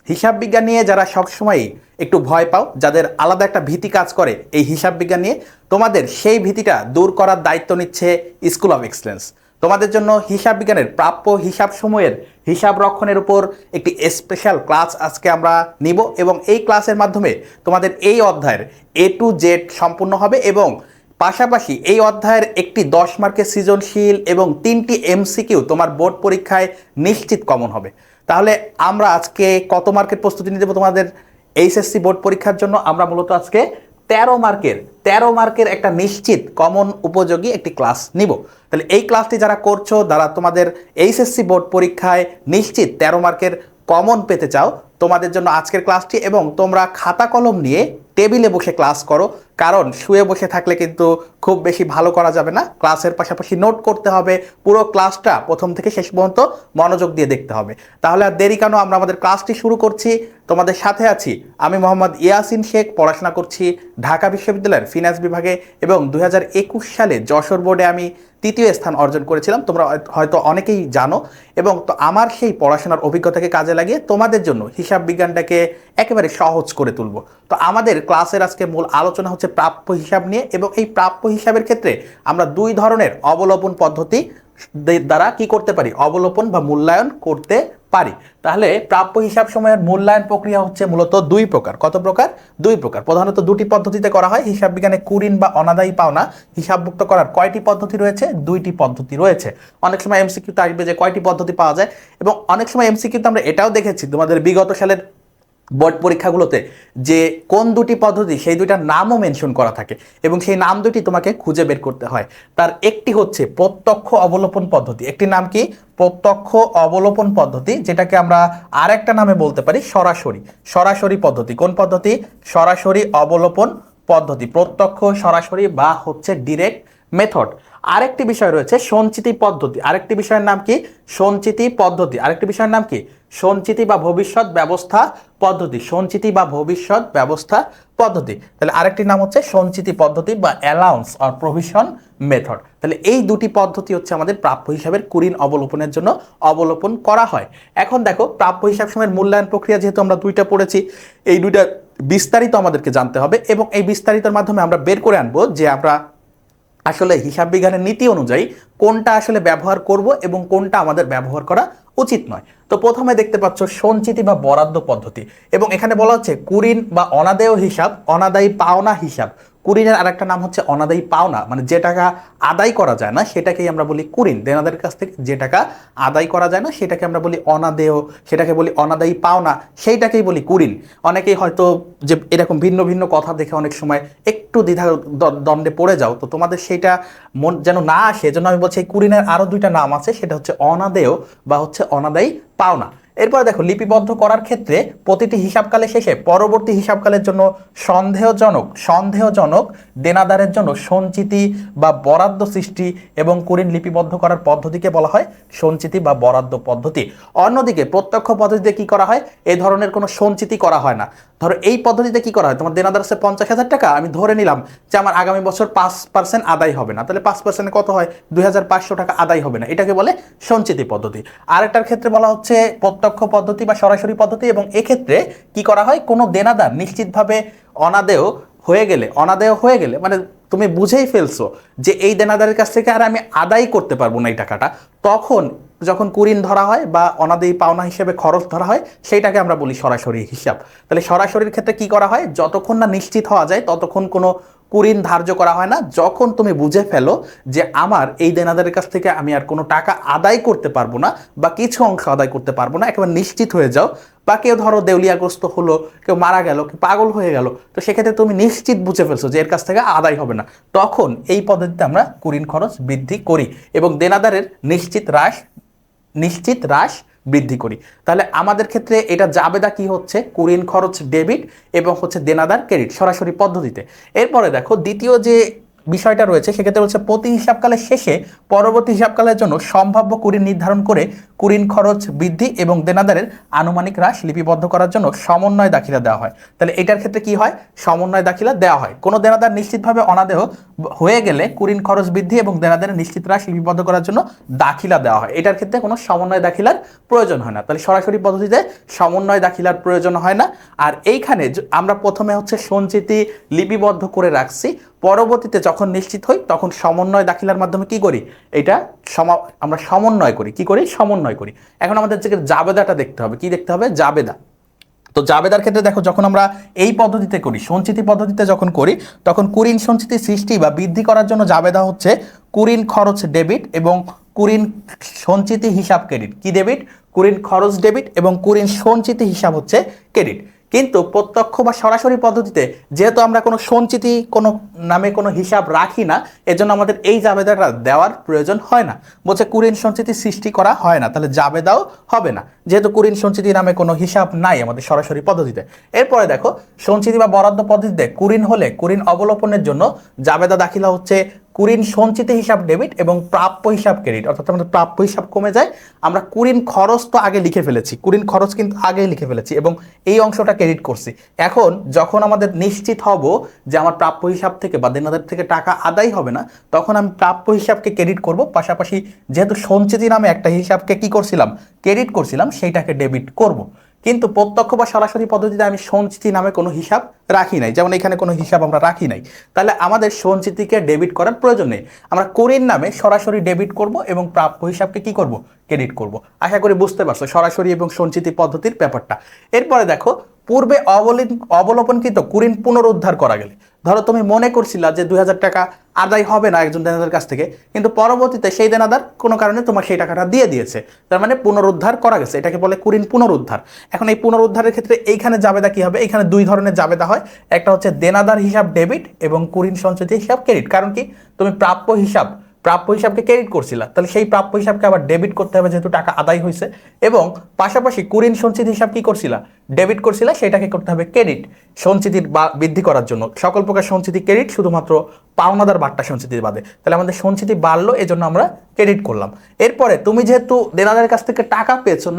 হিসাব বিজ্ঞান নিয়ে যারা সবসময় একটু ভয় পাও, যাদের আলাদা একটা ভীতি কাজ করে এই হিসাব বিজ্ঞান নিয়ে, তোমাদের সেই ভীতিটা দূর করার দায়িত্ব নিচ্ছে স্কুল অফ এক্সেলেন্স। তোমাদের জন্য হিসাব বিজ্ঞানের প্রাপ্য হিসাব সময়ের হিসাব রক্ষণের উপর একটি স্পেশাল ক্লাস আজকে আমরা নিব, এবং এই ক্লাসের মাধ্যমে তোমাদের এই অধ্যায়ের A to Z সম্পূর্ণ হবে, এবং পাশাপাশি এই অধ্যায়ের একটি 10 মার্কের সৃজনশীল এবং 3টি MCQ তোমার বোর্ড পরীক্ষায় নিশ্চিত কমন হবে। তাহলে আমরা আজকে কত মার্কের প্রস্তুতি নিতে দেবো তোমাদের এইচএসসি বোর্ড পরীক্ষার জন্য? আমরা মূলত আজকে 13 মার্কের একটা নিশ্চিত কমন উপযোগী একটি ক্লাস নিব। তাহলে এই ক্লাসটি যারা করছো, যারা তোমাদের এইচএসসি বোর্ড পরীক্ষায় নিশ্চিত 13 মার্কের কমন পেতে চাও, তোমাদের জন্য আজকের ক্লাসটি। এবং তোমরা খাতা কলম নিয়ে টেবিলে বসে ক্লাস করো, কারণ শুয়ে বসে থাকলে কিন্তু খুব বেশি ভালো করা যাবে না। ক্লাসের পাশাপাশি নোট করতে হবে, পুরো ক্লাসটা প্রথম থেকে শেষ পর্যন্ত মনোযোগ দিয়ে দেখতে হবে। তাহলে আর দেরি কেন, আমরা আমাদের ক্লাসটি শুরু করছি। তোমাদের সাথে আছি আমি মোহাম্মদ ইয়াসিন শেখ, পড়াশোনা করছি ঢাকা বিশ্ববিদ্যালয়ের ফিনান্স বিভাগে, এবং 2021 সালে যশোর বোর্ডে আমি 3য় স্থান অর্জন করেছিলাম, তোমরা হয়তো অনেকেই জানো। এবং তো আমার সেই পড়াশোনার অভিজ্ঞতাকে কাজে লাগিয়ে তোমাদের জন্য হিসাব বিজ্ঞানটাকে একেবারে সহজ করে তুলব। তো আমাদের ক্লাসের আজকে মূল আলোচনা হচ্ছে প্রাপ্য হিসাব নিয়ে, এবং এই প্রাপ্য হিসাবের ক্ষেত্রে আমরা 2 ধরনের অবলোপন পদ্ধতি দ্বারা কি করতে পারি, অবলোপন বা মূল্যায়ন করতে পারি। তাহলে প্রাপ্য হিসাব সময়ের মূল্যায়ন প্রক্রিয়া হচ্ছে মূলত 2 প্রকার। কত প্রকার? 2 প্রকার। প্রধানত 2টি পদ্ধতিতে করা হয়। হিসাব বিজ্ঞানে কুরিন বা অনাদায়ী পাওনা হিসাবভুক্ত করার কয়টি পদ্ধতি রয়েছে? 2টি পদ্ধতি রয়েছে। অনেক সময় এমসিকিউতে আসবে যে কয়টি পদ্ধতি পাওয়া যায়, এবং অনেক সময় এমসিকিউতে আমরা এটাও দেখেছি তোমাদের বিগত সালের বোর্ড পরীক্ষাগুলোতে যে কোন 2টি পদ্ধতি সেই 2টার নামও মেনশন করা থাকে, এবং সেই নাম 2টি তোমাকে খুঁজে বের করতে হয়। তার একটি হচ্ছে প্রত্যক্ষ অবলোপন পদ্ধতি, একটি নাম কি? প্রত্যক্ষ অবলোপন পদ্ধতি, যেটাকে আমরা আরেকটা নামে বলতে পারি সরাসরি পদ্ধতি। কোন পদ্ধতি? সরাসরি অবলোপন পদ্ধতি, প্রত্যক্ষ, সরাসরি বা হচ্ছে ডিরেক্ট মেথড। আরেকটি বিষয় রয়েছে সঞ্চিতি পদ্ধতি। আরেকটি বিষয়ের নাম কি? সঞ্চিতি পদ্ধতি। আরেকটি বিষয়ের নাম কি? সঞ্চিতি বা ভবিষ্যৎ ব্যবস্থা পদ্ধতি। সঞ্চিতি বা ভবিষ্যৎ ব্যবস্থা পদ্ধতি। তাহলে আরেকটি নাম হচ্ছে সঞ্চিতি পদ্ধতি বা অ্যালাউন্স অর প্রভিশন মেথড। তাহলে এই 2টি পদ্ধতি হচ্ছে আমাদের প্রাপ্য হিসাবের কুরিন অবলোপনের জন্য অবলোপন করা হয়। এখন দেখো, প্রাপ্য হিসাব সময়ের মূল্যায়ন প্রক্রিয়া যেহেতু আমরা 2টা পড়েছি, এই 2টা বিস্তারিত আমাদেরকে জানতে হবে, এবং এই বিস্তারিতের মাধ্যমে আমরা বের করে আনবো যে আমরা আসলে হিসাব বিজ্ঞানের নীতি অনুযায়ী কোনটা আসলে ব্যবহার করব এবং কোনটা আমাদের ব্যবহার করা উচিত নয়। তো প্রথমে দেখতে পাচ্ছ সঞ্চিতি বা বরাদ্দ পদ্ধতি, এবং এখানে বলা হচ্ছে কুরিন বা অনাদায়ী হিসাব, অনাদায়ী পাওনা হিসাব। কুরিনের আরেকটা নাম হচ্ছে অনাদায়ী পাওনা, মানে যে টাকা আদায় করা যায় না সেটাকেই আমরা বলি কুরিন। দেনাদারের কাছ থেকে যে টাকা আদায় করা যায় না সেটাকে আমরা বলি অনাদেয়, সেটাকে বলি অনাদায়ী পাওনা, সেইটাকেই বলি কুরিন। অনেকেই হয়তো যে এরকম ভিন্ন ভিন্ন কথা দেখে অনেক সময় একটু দ্বিধা দ্বন্দ্বে পড়ে যাও, তো তোমাদের সেইটা মন যেন না আসে, এজন্য আমি বলছি এই কুরিনের আরও 2টা নাম আছে, সেটা হচ্ছে অনাদেয় বা হচ্ছে অনাদায়ী পাওনা। এরপরে দেখো, লিপিবদ্ধ করার ক্ষেত্রে প্রতিটি হিসাবকালের শেষে পরবর্তী হিসাবকালের জন্য সন্দেহজনক দেনাদারের জন্য সঞ্চিতি বা বরাদ্দ সৃষ্টি এবং কুরিন লিপিবদ্ধ করার পদ্ধতিকে বলা হয় সঞ্চিতি বা বরাদ্দ পদ্ধতি। অন্যদিকে প্রত্যক্ষ পদ্ধতিতে কি করা হয়? এই ধরনের কোনো সঞ্চিতি করা হয় না। ধরো এই পদ্ধতিতে কি করা হয়, তোমার দেনাদার আছে 50,000 টাকা, আমি ধরে নিলাম যে আমার আগামী বছর 5% আদায় হবে না, তাহলে 5% কত হয়? 2,500 টাকা আদায় হবে না, এটাকে বলে সঞ্চিতি পদ্ধতি। আরেকটার ক্ষেত্রে বলা হচ্ছে প্রত্যক্ষ পদ্ধতি বা সরাসরি পদ্ধতি, এবং এক্ষেত্রে কি করা হয়? কোনো দেনাদার নিশ্চিতভাবে অনাদেয় হয়ে গেলে মানে তুমি বুঝেই ফেলছো যে এই দেনাদারের কাছ থেকে আর আমি আদায় করতে পারবো না এই টাকাটা, তখন যখন কুরিন ধরা হয় বা অনাদায়ী পাওনা হিসেবে খরচ ধরা হয়, সেইটাকে আমরা বলি সরাসরি হিসাব। তাহলে সরাসরির ক্ষেত্রে কি করা হয়? যতক্ষণ না নিশ্চিত হওয়া যায় ততক্ষণ কোনো কুরিন ধার্য করা হয় না। যখন তুমি বুঝে ফেলো যে আমার এই দেনাদারের কাছ থেকে আমি আর কোনো টাকা আদায় করতে পারবো না বা কিছু অংশ আদায় করতে পারবো না, একেবারে নিশ্চিত হয়ে যাও, বা কেউ ধরো দেউলিয়াগ্রস্ত হলো, কেউ মারা গেল, কেউ পাগল হয়ে গেল, তো সেক্ষেত্রে তুমি নিশ্চিত বুঝে ফেলছো যে এর কাছ থেকে আদায় হবে না, তখন এই পদ্ধতিতে আমরা কুরিন খরচ বৃদ্ধি করি এবং দেনাদারের নিশ্চিত হ্রাস বৃদ্ধি করি। তাহলে আমাদের ক্ষেত্রে এটা জাবেদা কি হচ্ছে? কুরিন খরচ ডেবিট এবং হচ্ছে দেনাদার ক্রেডিট সরাসরি পদ্ধতিতে। এরপরে দেখো, দ্বিতীয় যে বিষয়টা রয়েছে সেক্ষেত্রে বলছে প্রতি হিসাবকালের শেষে পরবর্তী হিসাবকালের জন্য সম্ভাব্য কুরিন নির্ধারণ করে কুরিন খরচ বৃদ্ধি এবং দেনাদারের আনুমানিক হ্রাস লিপিবদ্ধ করার জন্য সমন্বয় দাখিলা দেওয়া হয়। তাহলে এটার ক্ষেত্রে কি হয়, সমন্বয় দাখিলা দেওয়া হয়। কোনো দেনাদার নিশ্চিতভাবে অনাদেয় হয়ে গেলে কুরিন খরচ বৃদ্ধি এবং দেনাদারের নিশ্চিত হ্রাস লিপিবদ্ধ করার জন্য দাখিলা দেওয়া হয়। এটার ক্ষেত্রে কোনো সমন্বয় দাখিলার প্রয়োজন হয় না। তাহলে সরাসরি পদ্ধতিতে সমন্বয় দাখিলার প্রয়োজন হয় না। আর এইখানে আমরা প্রথমে হচ্ছে সঞ্চিতি লিপিবদ্ধ করে রাখছি, পরবর্তীতে যখন নিশ্চিত হই তখন সমন্বয় দাখিলার মাধ্যমে কি করি, এটা আমরা সমন্বয় করি। কি করি, সমন্বয় করি। এখন আমাদের যে জাবেদাটা দেখতে হবে, কি দেখতে হবে, জাবেদা। তো জাবেদার ক্ষেত্রে দেখো, যখন আমরা এই পদ্ধতিতে করি, সঞ্চিতি পদ্ধতিতে যখন করি, তখন কুরিন সঞ্চিতি সৃষ্টি বা বৃদ্ধি করার জন্য জাবেদা হচ্ছে কুরিন খরচ ডেবিট এবং কুরিন সঞ্চিতি হিসাব ক্রেডিট। কি ডেবিট, কুরিন খরচ ডেবিট এবং কুরিন সঞ্চিতি হিসাব হচ্ছে ক্রেডিট। কিন্তু প্রত্যক্ষ বা সরাসরি পদ্ধতিতে যেহেতু আমরা কোনো সঞ্চিতি কোনো নামে কোনো হিসাব রাখি না, এজন্য আমাদের এই জাবেদাটা দেওয়ার প্রয়োজন হয় না। বলছে কুরিন সঞ্চিতি সৃষ্টি করা হয় না, তাহলে জাবেদাও হবে না, যেহেতু কুরিন সঞ্চিতি নামে কোনো হিসাব নাই আমাদের সরাসরি পদ্ধতিতে। এরপরে দেখো, সঞ্চিতি বা বরাদ্দ পদ্ধতিতে কুরিন হলে কুরিন অবলোপনের জন্য জাবেদা দাখিলা হচ্ছে কুরিন সঞ্চিতি হিসাব ডেবিট এবং প্রাপ্য হিসাব ক্রেডিট। অর্থাৎ আমাদের প্রাপ্য হিসাব কমে যায়, আমরা কুরিন খরচ তো আগে লিখে ফেলেছি, কুরিন খরচ কিন্তু আগেই লিখে ফেলেছি এবং এই অংশটা ক্রেডিট করছি। এখন যখন আমাদের নিশ্চিত হব যে আমার প্রাপ্য হিসাব থেকে বা দেনাদার থেকে টাকা আদায় হবে না, তখন আমি প্রাপ্য হিসাবকে ক্রেডিট করব, পাশাপাশি যেহেতু সঞ্চিতি নামে একটা হিসাবকে কি করছিলাম, ক্রেডিট করছিলাম, সেইটাকে ডেবিট করব। কিন্তু প্রত্যক্ষ বা সরাসরি পদ্ধতিতে আমি সঞ্চিতি নামে কোনো হিসাব রাখি নাই, যেমন এখানে কোনো হিসাব আমরা রাখি নাই, তাহলে আমাদের সঞ্চিতিকে ডেবিট করার প্রয়োজন নেই। আমরা কুরিন নামে সরাসরি ডেবিট করব এবং প্রাপ্য হিসাবকে কি করব, ক্রেডিট করব। আশা করি বুঝতে পারছো সরাসরি এবং সঞ্চিতি পদ্ধতির ব্যাপারটা। এরপরে দেখো, পূর্বে অবলোপনকৃত কুরিন পুনরুদ্ধার করা গেলে, ধরো তুমি মনে করছিলা যে 2000 টাকা আদায় হবে না একজন দেনাদার কাছ থেকে, কিন্তু পরবর্তীতে সেই দেনাদার কোনো কারণে তোমার সেই টাকাটা দিয়ে দিয়েছে, তার মানে পুনরুদ্ধার করা গেছে, এটাকে বলে কুরিন পুনরুদ্ধার। এখন এই পুনরুদ্ধারের ক্ষেত্রে এইখানে জাবেদা কি হবে, এখানে দুই ধরনের জাবেদা হয়, একটা হচ্ছে দেনাদার হিসাব ডেবিট এবং কুরিন সঞ্চিতি হিসাব ক্রেডিট। কারণ কি, তুমি প্রাপ্য হিসাবকে ক্রেডিট করছিলা, তাহলে সেই প্রাপ্য হিসাবকে আবার ডেবিট করতে হবে যেহেতু টাকা আদায় হয়েছে, এবং পাশাপাশি কুরিন সঞ্চিতি হিসাব কি করছিলা, ডেবিট করছিলা, সেটাকে করতে হবে ক্রেডিট সঞ্চিতির বৃদ্ধি করার জন্য। সকল প্রকার সঞ্চিতি ক্রেডিট, শুধুমাত্র পাওনাদার বাট্টা সঞ্চিতির বাদে। তাহলে আমাদের সঞ্চিতি বাড়লো, এজন্য আমরা ক্রেডিট করলাম। এরপরে তুমি যেহেতু দেনাদারের কাছ থেকে টাকা পেয়েছো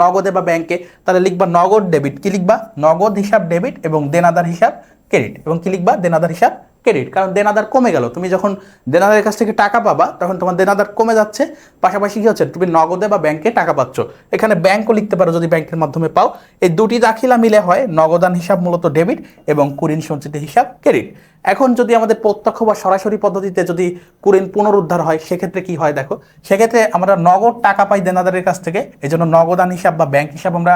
নগদে বা ব্যাংকে, তাহলে লিখবা নগদ ডেবিট। কি লিখবা, নগদ হিসাব ডেবিট এবং দেনাদার হিসাব ক্রেডিট। এবং কি লিখবা, দেনাদার হিসাব ক্রেডিট, কারণ দেনাদার কমে গেল। তুমি যখন দেনাদারের কাছ থেকে টাকা পাবা তখন তোমার দেনাদার কমে যাচ্ছে, পাশাপাশি কি হচ্ছে, তুমি নগদে বা ব্যাংকে টাকা পাচ্ছ। এখানে ব্যাংকও লিখতে পারো যদি ব্যাংকের মাধ্যমে পাও। এই দুটি দাখিলা মিলে হয় নগদান হিসাব মূলত ডেবিট এবং কুরিন সঞ্চিতি হিসাব ক্রেডিট। এখন যদি আমাদের প্রত্যক্ষ বা সরাসরি পদ্ধতিতে যদি কুরিন পুনরুদ্ধার হয়, সেক্ষেত্রে কি হয় দেখো, সেক্ষেত্রে আমরা নগদ টাকা পাই দেনাদারের কাছ থেকে, এই জন্য নগদান হিসাব বা ব্যাংক হিসাব আমরা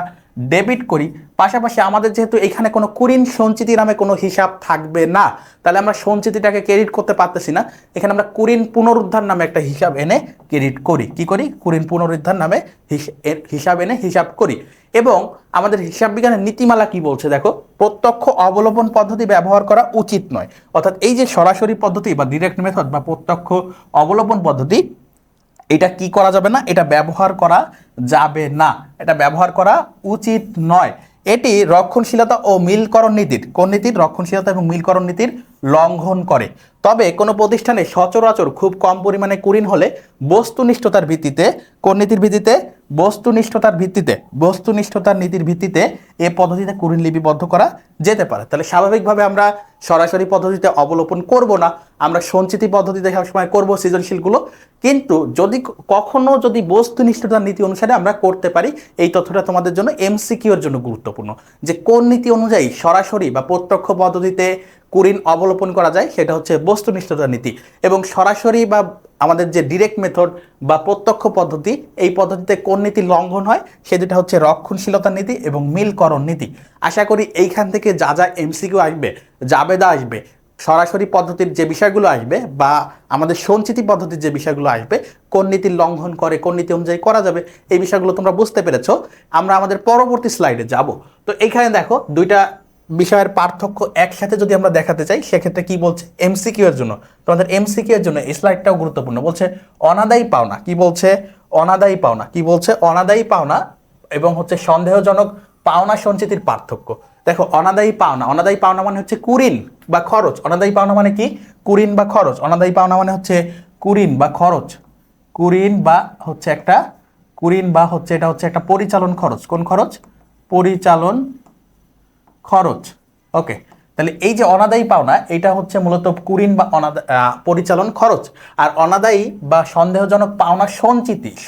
ডেবিট করি। পাশাপাশি আমাদের যেহেতু এখানে কোনো কুরিন সঞ্চিতি নামে কোনো হিসাব থাকবে না, তাহলে আমরা সঞ্চিতিটাকে ক্রেডিট করতে পারতেছি না, এখানে আমরা কুরিন পুনরুদ্ধার নামে একটা হিসাব এনে ক্রেডিট করি। কি করি, কুরিন পুনরুদ্ধার নামে হিসাব এনে হিসাব করি। এবং আমাদের হিসাব বিজ্ঞানের নীতিমালা কি বলছে দেখো, প্রত্যক্ষ অবলোপন পদ্ধতি ব্যবহার করা উচিত নয়। অর্থাৎ এই যে সরাসরি পদ্ধতি বা ডিরেক্ট মেথড বা প্রত্যক্ষ অবলোপন পদ্ধতি, এটা কি করা যাবে না, এটা ব্যবহার করা যাবে না, এটা ব্যবহার করা উচিত নয়। এটি রক্ষণশীলতা ও মিলকরণ নীতির, কোন নীতির, রক্ষণশীলতা এবং মিলকরণ নীতির লঙ্ঘন করে। তবে কোনো প্রতিষ্ঠানে সচরাচর খুব কম পরিমাণে কুরিন হলে বস্তুনিষ্ঠতার ভিত্তিতে, কোন নীতির ভিত্তিতে, বস্তুনিষ্ঠতার নীতির ভিত্তিতে এ পদ্ধতিতে কুরিন লিপিবদ্ধ করা যেতে পারে। তাহলে স্বাভাবিকভাবে আমরা সরাসরি পদ্ধতিতে অবলোপন করব না, আমরা সঞ্চিতি পদ্ধতিতে সবসময় করব সৃজনশীলগুলো। কিন্তু কখনো যদি বস্তুনিষ্ঠতার নীতি অনুসারে আমরা করতে পারি, এই তথ্যটা তোমাদের জন্য এমসিকিউ এর জন্য গুরুত্বপূর্ণ, যে কোন নীতি অনুযায়ী সরাসরি বা প্রত্যক্ষ পদ্ধতিতে কুরিন অবলোপন করা যায়, সেটা হচ্ছে বস্তুনিষ্ঠতার নীতি। এবং সরাসরি বা আমাদের যে ডিরেক্ট মেথড বা প্রত্যক্ষ পদ্ধতি, এই পদ্ধতিতে কোন নীতি লঙ্ঘন হয়, সে দুটা হচ্ছে রক্ষণশীলতার নীতি এবং মিলকরণ নীতি। আশা করি এইখান থেকে যা যা এমসিকিউ আসবে, জাবেদা আসবে, সরাসরি পদ্ধতির যে বিষয়গুলো আসবে বা আমাদের সঞ্চিতি পদ্ধতির যে বিষয়গুলো আসবে, কোন নীতির লঙ্ঘন করে, কোন নীতি অনুযায়ী করা যাবে, এই বিষয়গুলো তোমরা বুঝতে পেরেছো। আমরা আমাদের পরবর্তী স্লাইডে যাব। তো এইখানে দেখো, দুইটা বিষয়ের পার্থক্য একসাথে যদি আমরা দেখাতে চাই, সেক্ষেত্রে কি বলছে, এমসিকিউ এর জন্য, তোমাদের এমসিকিউ এর জন্য এই স্লাইডটাও গুরুত্বপূর্ণ। বলছে অনাদায়ী পাওনা, কি বলছে, অনাদায়ী পাওনা, কি বলছে, অনাদায়ী পাওনা এবং হচ্ছে সন্দেহজনক পাওনা সঞ্চিতির পার্থক্য। দেখো অনাদায়ী পাওনা মানে হচ্ছে কুরিন বা খরচ। অনাদায়ী পাওনা মানে কি? কুরিন বা খরচ। অনাদায়ী পাওনা মানে হচ্ছে কুরিন বা খরচ। কুরিন বা হচ্ছে একটা এটা হচ্ছে একটা পরিচালন খরচ। কোন খরচ? পরিচালন খরচ। ওকে, তাহলে এই যে অনাদায়ী পাওনা এটা হচ্ছে মূলত কুরিন বা পরিচালন খরচ। আর অনাদায়ী বা সন্দেহজনক পাওনা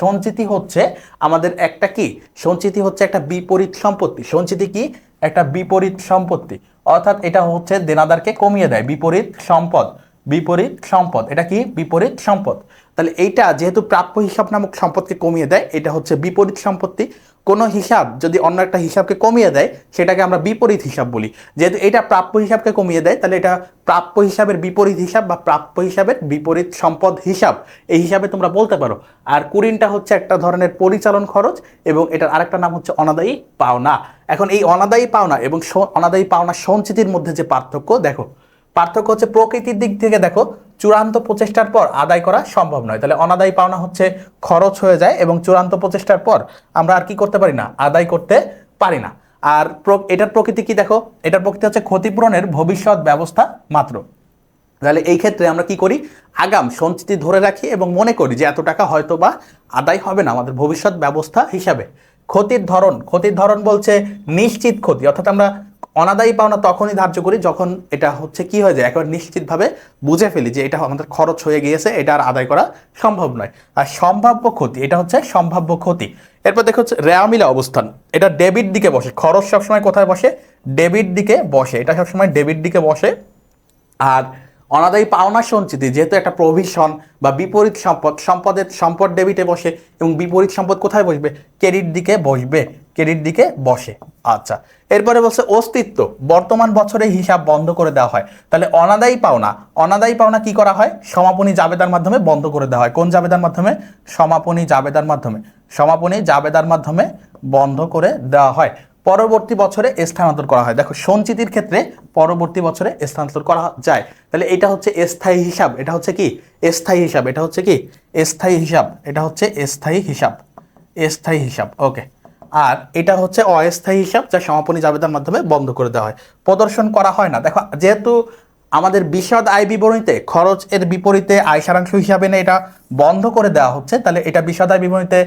সঞ্চিতি হচ্ছে আমাদের একটা কি? সঞ্চিতি হচ্ছে একটা বিপরীত সম্পত্তি। সঞ্চিতি কি? একটা বিপরীত সম্পত্তি, অর্থাৎ এটা হচ্ছে দেনাদারকে কমিয়ে দেয়। বিপরীত সম্পদ এটা কি? বিপরীত সম্পদ। তাহলে এইটা যেহেতু প্রাপ্য হিসাব নামক সম্পদকে কমিয়ে দেয়, এটা হচ্ছে বিপরীত সম্পত্তি। কোনো হিসাব যদি অন্য একটা হিসাবকে কমিয়ে দেয় সেটাকে আমরা বিপরীত হিসাব বলি। যেহেতু এটা প্রাপ্য হিসাবকে কমিয়ে দেয় তাহলে এটা প্রাপ্য হিসাবের বিপরীত হিসাব বা প্রাপ্য হিসাবের বিপরীত সম্পদ হিসাব, এই হিসাবে তোমরা বলতে পারো। আর কুরিনটা হচ্ছে একটা ধরনের পরিচালন খরচ এবং এটার আরেকটা নাম হচ্ছে অনাদায়ী পাওনা। এখন এই অনাদায়ী পাওনা এবং অনাদায়ী পাওনা সঞ্চিতির মধ্যে যে পার্থক্য হচ্ছে প্রকৃতির দিক থেকে দেখো, চূড়ান্ত প্রচেষ্টার পর আদায় করা সম্ভব নয়। তাহলে অনাদায়ী পাওনা হচ্ছে খরচ হয়ে যায় এবং চূড়ান্ত প্রচেষ্টার পর আমরা আর কি করতে পারি না? আদায় করতে পারি না। আর এটার প্রকৃতি কি দেখো? এটার প্রকৃতি হচ্ছে ক্ষতিপূরণের ভবিষ্যৎ ব্যবস্থা মাত্র। তাহলে এই ক্ষেত্রে আমরা কি করি? আগাম সঞ্চিতি ধরে রাখি এবং মনে করি যে এত টাকা হয়তো বা আদায় হবে না আমাদের ভবিষ্যৎ ব্যবস্থা হিসাবে। ক্ষতির ধরন বলছে নিশ্চিত ক্ষতি, অর্থাৎ আমরা অনাদায়ী পাওনা তখনই ধার্য করি যখন এটা হচ্ছে কি হয়ে যায়, একেবারে নিশ্চিতভাবে বুঝে ফেলি যে এটা আমাদের খরচ হয়ে গিয়েছে, এটা আর আদায় করা সম্ভব নয়। আর সম্ভাব্য ক্ষতি, এটা হচ্ছে সম্ভাব্য ক্ষতি। এরপর দেখো হচ্ছে রেওয়ামিলা অবস্থান, এটা ডেবিট দিকে বসে। খরচ সবসময় কোথায় বসে? ডেবিট দিকে বসে, এটা সবসময় ডেবিট দিকে বসে। আর অনাদায়ী পাওনা সঞ্চিতি যেহেতু একটা প্রভিশন বা বিপরীত সম্পদ ডেবিটে বসে এবং বিপরীত সম্পদ কোথায় বসবে? ক্রেডিট দিকে বসে। আচ্ছা, এরপরে বলছে অস্তিত্ব, বর্তমান বছরে হিসাব বন্ধ করে দেওয়া হয়। তাহলে অনাদায়ী পাওনা কি করা হয়? সমাপনী জাবেদার মাধ্যমে বন্ধ করে দেওয়া হয়। কোন জাবেদার মাধ্যমে? সমাপনী জাবেদার মাধ্যমে বন্ধ করে দেওয়া হয়। পরবর্তী বছরে স্থানান্তর করা হয়। দেখো সঞ্চিতির ক্ষেত্রে পরবর্তী বছরে স্থানান্তর করা যায়। তাহলে এটা হচ্ছে স্থায়ী হিসাব, এটা হচ্ছে স্থায়ী হিসাব। ওকে, আর এটা হচ্ছে অস্থায়ী হিসাব যা সমাপনী জাবেদার মাধ্যমে বন্ধ করে দেওয়া হয়, প্রদর্শন করা হয় না। দেখো যেহেতু আমাদের বিশদ আয় বিবরণীতে খরচ এর বিপরীতে আয় সারাংশ হিসাবে না এটা বন্ধ করে দেওয়া হচ্ছে, তাহলে এটা বিশদ আয় বিবরণীতে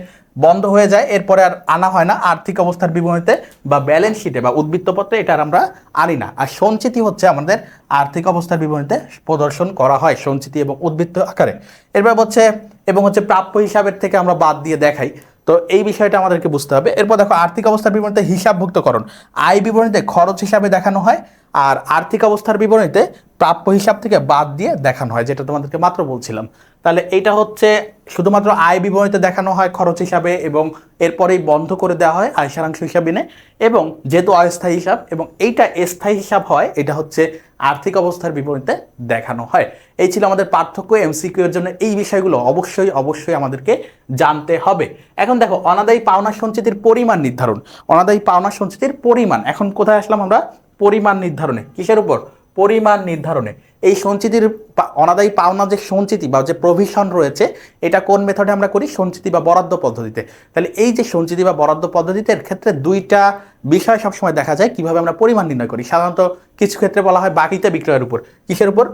বন্ধ হয়ে যায়, এরপরে আর আনা হয় না। আর্থিক অবস্থার বিবরণীতে বা ব্যালেন্স শিটে বা উদ্বৃত্তপত্রে এটা আমরা আনি না। আর সঞ্চিতি হচ্ছে আমাদের আর্থিক অবস্থার বিবরণীতে প্রদর্শন করা হয়, সঞ্চিতি এবং উদ্বৃত্ত আকারে। এরপর হচ্ছে প্রাপ্য হিসাবের থেকে আমরা বাদ দিয়ে দেখাই। তো এই বিষয়টা আমাদেরকে বুঝতে হবে। এরপর দেখো আর্থিক অবস্থার বিবরণীতে হিসাবভুক্তকরণ, আয় বিবরণীতে খরচ হিসাবে দেখানো হয় আর আর্থিক অবস্থার বিবরণীতে প্রাপ্য হিসাব থেকে বাদ দিয়ে দেখানো হয়, যেটা তোমাদেরকে মাত্র বলছিলাম। তাহলে এইটা হচ্ছে শুধুমাত্র আয় বিবরণীতে দেখানো হয় খরচ হিসাবে এবং এরপরেই বন্ধ করে দেওয়া হয় আয় সারাংশ হিসাবে নে, এবং যেহেতু অস্থায়ী হিসাব এবং এইটা স্থায়ী হিসাব হয়, এটা হচ্ছে আর্থিক অবস্থার বিবরণীতে দেখানো হয়। এই ছিল আমাদের পার্থক্য। এমসিকিউ এর জন্য এই বিষয়গুলো অবশ্যই আমাদেরকে জানতে হবে। এখন দেখো অনাদায়ী পাওনা সঞ্চিতির পরিমাণ নির্ধারণ। এখন কোথায় আসলাম আমরা? পরিমাণ নির্ধারণে। কিসের উপর? পরিমাণ নির্ধারণে। এই সঞ্চিতির অনাদায়ী পাওনা যে সঞ্চিতি বা যে প্রভিশন রয়েছে, এটা কোন মেথডে আমরা করি? সঞ্চিতি বা বরাদ্দ পদ্ধতিতে। তাহলে এই যে সঞ্চিতি বা বরাদ্দ পদ্ধতির ক্ষেত্রে দুইটা বিষয় সবসময় দেখা যায় কিভাবে আমরা পরিমাণ নির্ণয় করি। সাধারণত কিছু ক্ষেত্রে বলা হয় বাকিতে বিক্রয়ের উপর। কিসের উপর?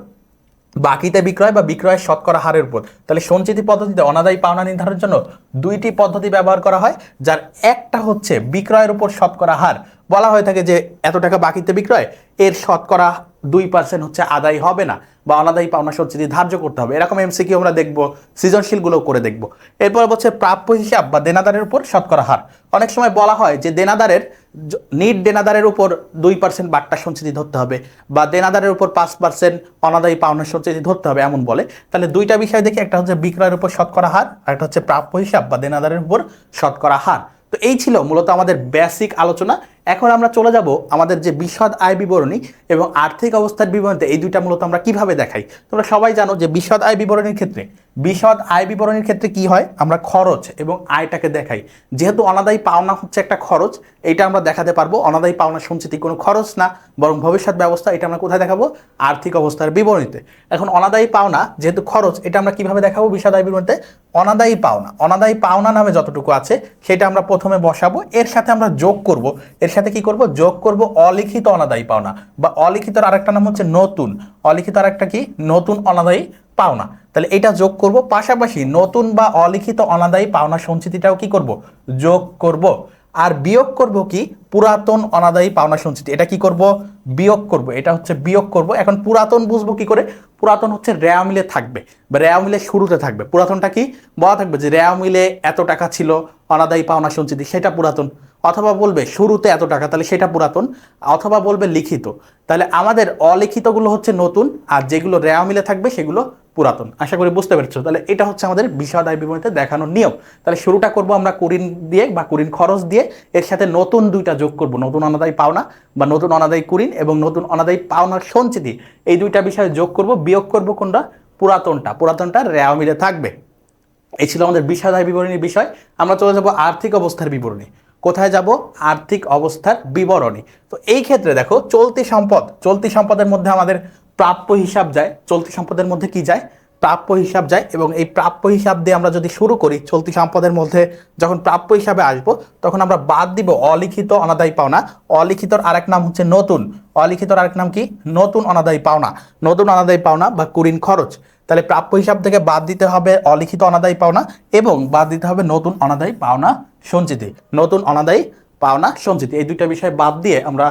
বাকিতে বিক্রয় বা বিক্রয়ের শতকরা হারের উপর। তাহলে সঞ্চিতি পদ্ধতিতে অনাদায়ী পাওনা নির্ধারণের জন্য দুইটি পদ্ধতি ব্যবহার করা হয়, যার একটা হচ্ছে বিক্রয়ের উপর শতকরা হার। বলা হয়ে থাকে যে এত টাকা বাকিতে বিক্রয়, এর শতকরা 2% হচ্ছে আদায় হবে না বা অনাদায়ী পাওনা সঞ্চিতি ধার্য করতে হবে। এরকম এমসিকিউ আমরা দেখবো, সৃজনশীলগুলো করে দেখবো। এরপর হচ্ছে প্রাপ্য হিসাব বা দেনাদারের উপর শতকরা হার। অনেক সময় বলা হয় যে দেনাদারের উপর 2% বাট্টা সঞ্চিতি ধরতে হবে বা দেনাদারের উপর 5% অনাদায়ী পাওনা সঞ্চিতি ধরতে হবে, এমন বলে। তাহলে দুইটা বিষয় দেখি, একটা হচ্ছে বিক্রয়ের উপর শতকরা হার আর একটা হচ্ছে প্রাপ্য হিসাব বা দেনাদারের উপর শতকরা হার। তো এই ছিল মূলত আমাদের বেসিক আলোচনা। এখন আমরা চলে যাব আমাদের যে বিশদ আয় বিবরণী এবং আর্থিক অবস্থার বিবরণীতে এই দুইটা মূলত আমরা কিভাবে দেখাই। তোমরা সবাই জানো যে বিশদ আয় বিবরণীর ক্ষেত্রে বিশদ আয় বিবরণীর ক্ষেত্রে কি হয়, আমরা খরচ এবং আয়টাকে দেখাই। যেহেতু অনাদায়ী পাওনা হচ্ছে একটা খরচ, এটা আমরা দেখাতে পারবো অনাদায়ী পাওনা সঞ্চিতি কোনো খরচ না বরং ভবিষ্যৎ ব্যবস্থা। এটা আমরা কোথায় দেখাবো, আর্থিক অবস্থার বিবরণীতে। এখন অনাদায়ী পাওনা যেহেতু খরচ, এটা আমরা কিভাবে দেখাবো বিশদ আয় বিবরণীতে, অনাদায়ী পাওনা, অনাদায়ী পাওনা নামে যতটুকু আছে সেটা আমরা প্রথমে বসাবো, এর সাথে আমরা যোগ করব, এর সাথে কি করব, যোগ করব অলিখিত অনাদায়ী পাওনা, বা অলিখিতর আরেকটা নাম হচ্ছে নতুন, অলিখিত আরেকটা কি, নতুন অনাদায়ী পাওনা। তাহলে এটা যোগ করব, পাশাপাশি নতুন বা অলিখিত অনাদায়ী পাওনা সঞ্চিতিটাও কি করব, যোগ করব। আর বিয়োগ করব কি, পুরাতন অনাদায়ী পাওনা সঞ্চিতি, এটা কি করব, বিয়োগ করব, এটা হচ্ছে বিয়োগ করব। এখন পুরাতন বুঝবো কি করে, পুরাতন হচ্ছে রেওয়া মিলে থাকবে বা রেওয়া মিলে শুরুতে থাকবে। পুরাতনটা কি বলা থাকবে যে রেওয়া মিলে এত টাকা ছিল অনাদায়ী পাওনা সঞ্চিতি, সেটা পুরাতন। অথবা বলবে শুরুতে এত টাকা, তাহলে সেটা পুরাতন। অথবা বলবে লিখিত, তাহলে আমাদের অলিখিতগুলো হচ্ছে নতুন, আর যেগুলো রেওয়া মিলে থাকবে সেগুলো পুরাতন। আশা করি বুঝতে পেরেছো। তাহলে এটা হচ্ছে আমাদের বিশদ আয় বিবরণীতে দেখানোর নিয়ম। তাহলে শুরুটা করব আমরা কুরিন দিয়ে বা কুরিন খরচ দিয়ে, এর সাথে নতুন দুইটা যোগ করব, নতুন অনাদায়ী পাওনা বা নতুন অনাদায়ী কুরিন এবং নতুন অনাদায়ী পাওনার সঞ্চিতি, এই দুইটা বিষয়ে যোগ করব, বিয়োগ করব কোনটা, পুরাতনটা, পুরাতনটা রেওয়া মিলে থাকবে। এই ছিল আমাদের বিশদ আয় বিবরণীর বিষয়। আমরা চলে যাব আর্থিক অবস্থার বিবরণী। কোথায় যাব, আর্থিক অবস্থার বিবরণী। তো এই ক্ষেত্রে দেখো চলতি সম্পদ, চলতি সম্পদের মধ্যে আমাদের প্রাপ্য হিসাব যায়, চলতি সম্পদের মধ্যে কি যায়, প্রাপ্য হিসাব যায়। এবং এই প্রাপ্য হিসাব দিয়ে আমরা যদি শুরু করি, চলতি সম্পদের মধ্যে যখন প্রাপ্য হিসাবে আসবো তখন আমরা বাদ দিব অলিখিত অনাদায়ী পাওনা। অলিখিতর আরেক নাম হচ্ছে নতুন, অলিখিতর আরেক নাম কি, নতুন অনাদায়ী পাওনা, নতুন অনাদায়ী পাওনা বা কুরিন খরচ। তাহলে প্রাপ্য হিসাব থেকে বাদ দিতে হবে অলিখিত অনাদায়ী পাওনা এবং বাদ দিতে হবে নতুন অনাদায়ী পাওনা সঞ্চিতি, নতুন অনাদায়ী পাওনা সঞ্চিতি। এই দুইটা বিষয় বাদ দিয়ে আমরা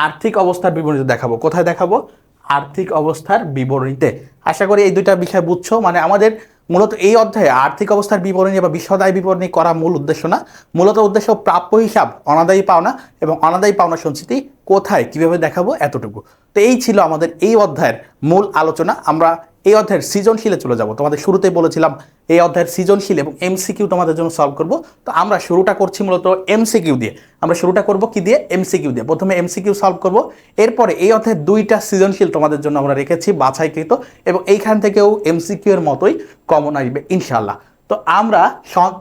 আর্থিক অবস্থার বিবরণীতে দেখাবো। কোথায় দেখাবো, আর্থিক অবস্থার বিবরণীতে। আশা করি এই দুইটা বিষয় বুঝছো। মানে আমাদের মূলত এই অধ্যায়ে আর্থিক অবস্থার বিবরণী বা বিশদ আয় বিবরণী করা মূল উদ্দেশ্য না, মূলত উদ্দেশ্য প্রাপ্য হিসাব, অনাদায়ী পাওনা এবং অনাদায়ী পাওনা সঞ্চিতি কোথায় কিভাবে দেখাবো, এতটুকু। তো এই ছিল আমাদের এই অধ্যায়ের মূল আলোচনা। আমরা এই অধ্যায়ের সৃজনশীলে চলে যাব। তোমাদের শুরুতেই বলেছিলাম এই অধ্যায়ের সৃজনশীল এবং এমসিকিউ তোমাদের জন্য সলভ করব। তো আমরা শুরুটা করছি মূলত এমসিকিউ দিয়ে। আমরা শুরুটা করব কি দিয়ে, এমসিকিউ দিয়ে। প্রথমে এমসিকিউ সলভ করব, এরপরে এই অধ্যায়ের দুইটা সৃজনশীল তোমাদের জন্য আমরা রেখেছি বাছাইকৃত, এবং এইখান থেকেও এমসিকিউ এর মতোই কমন আসবে ইনশাআল্লাহ। তো আমরা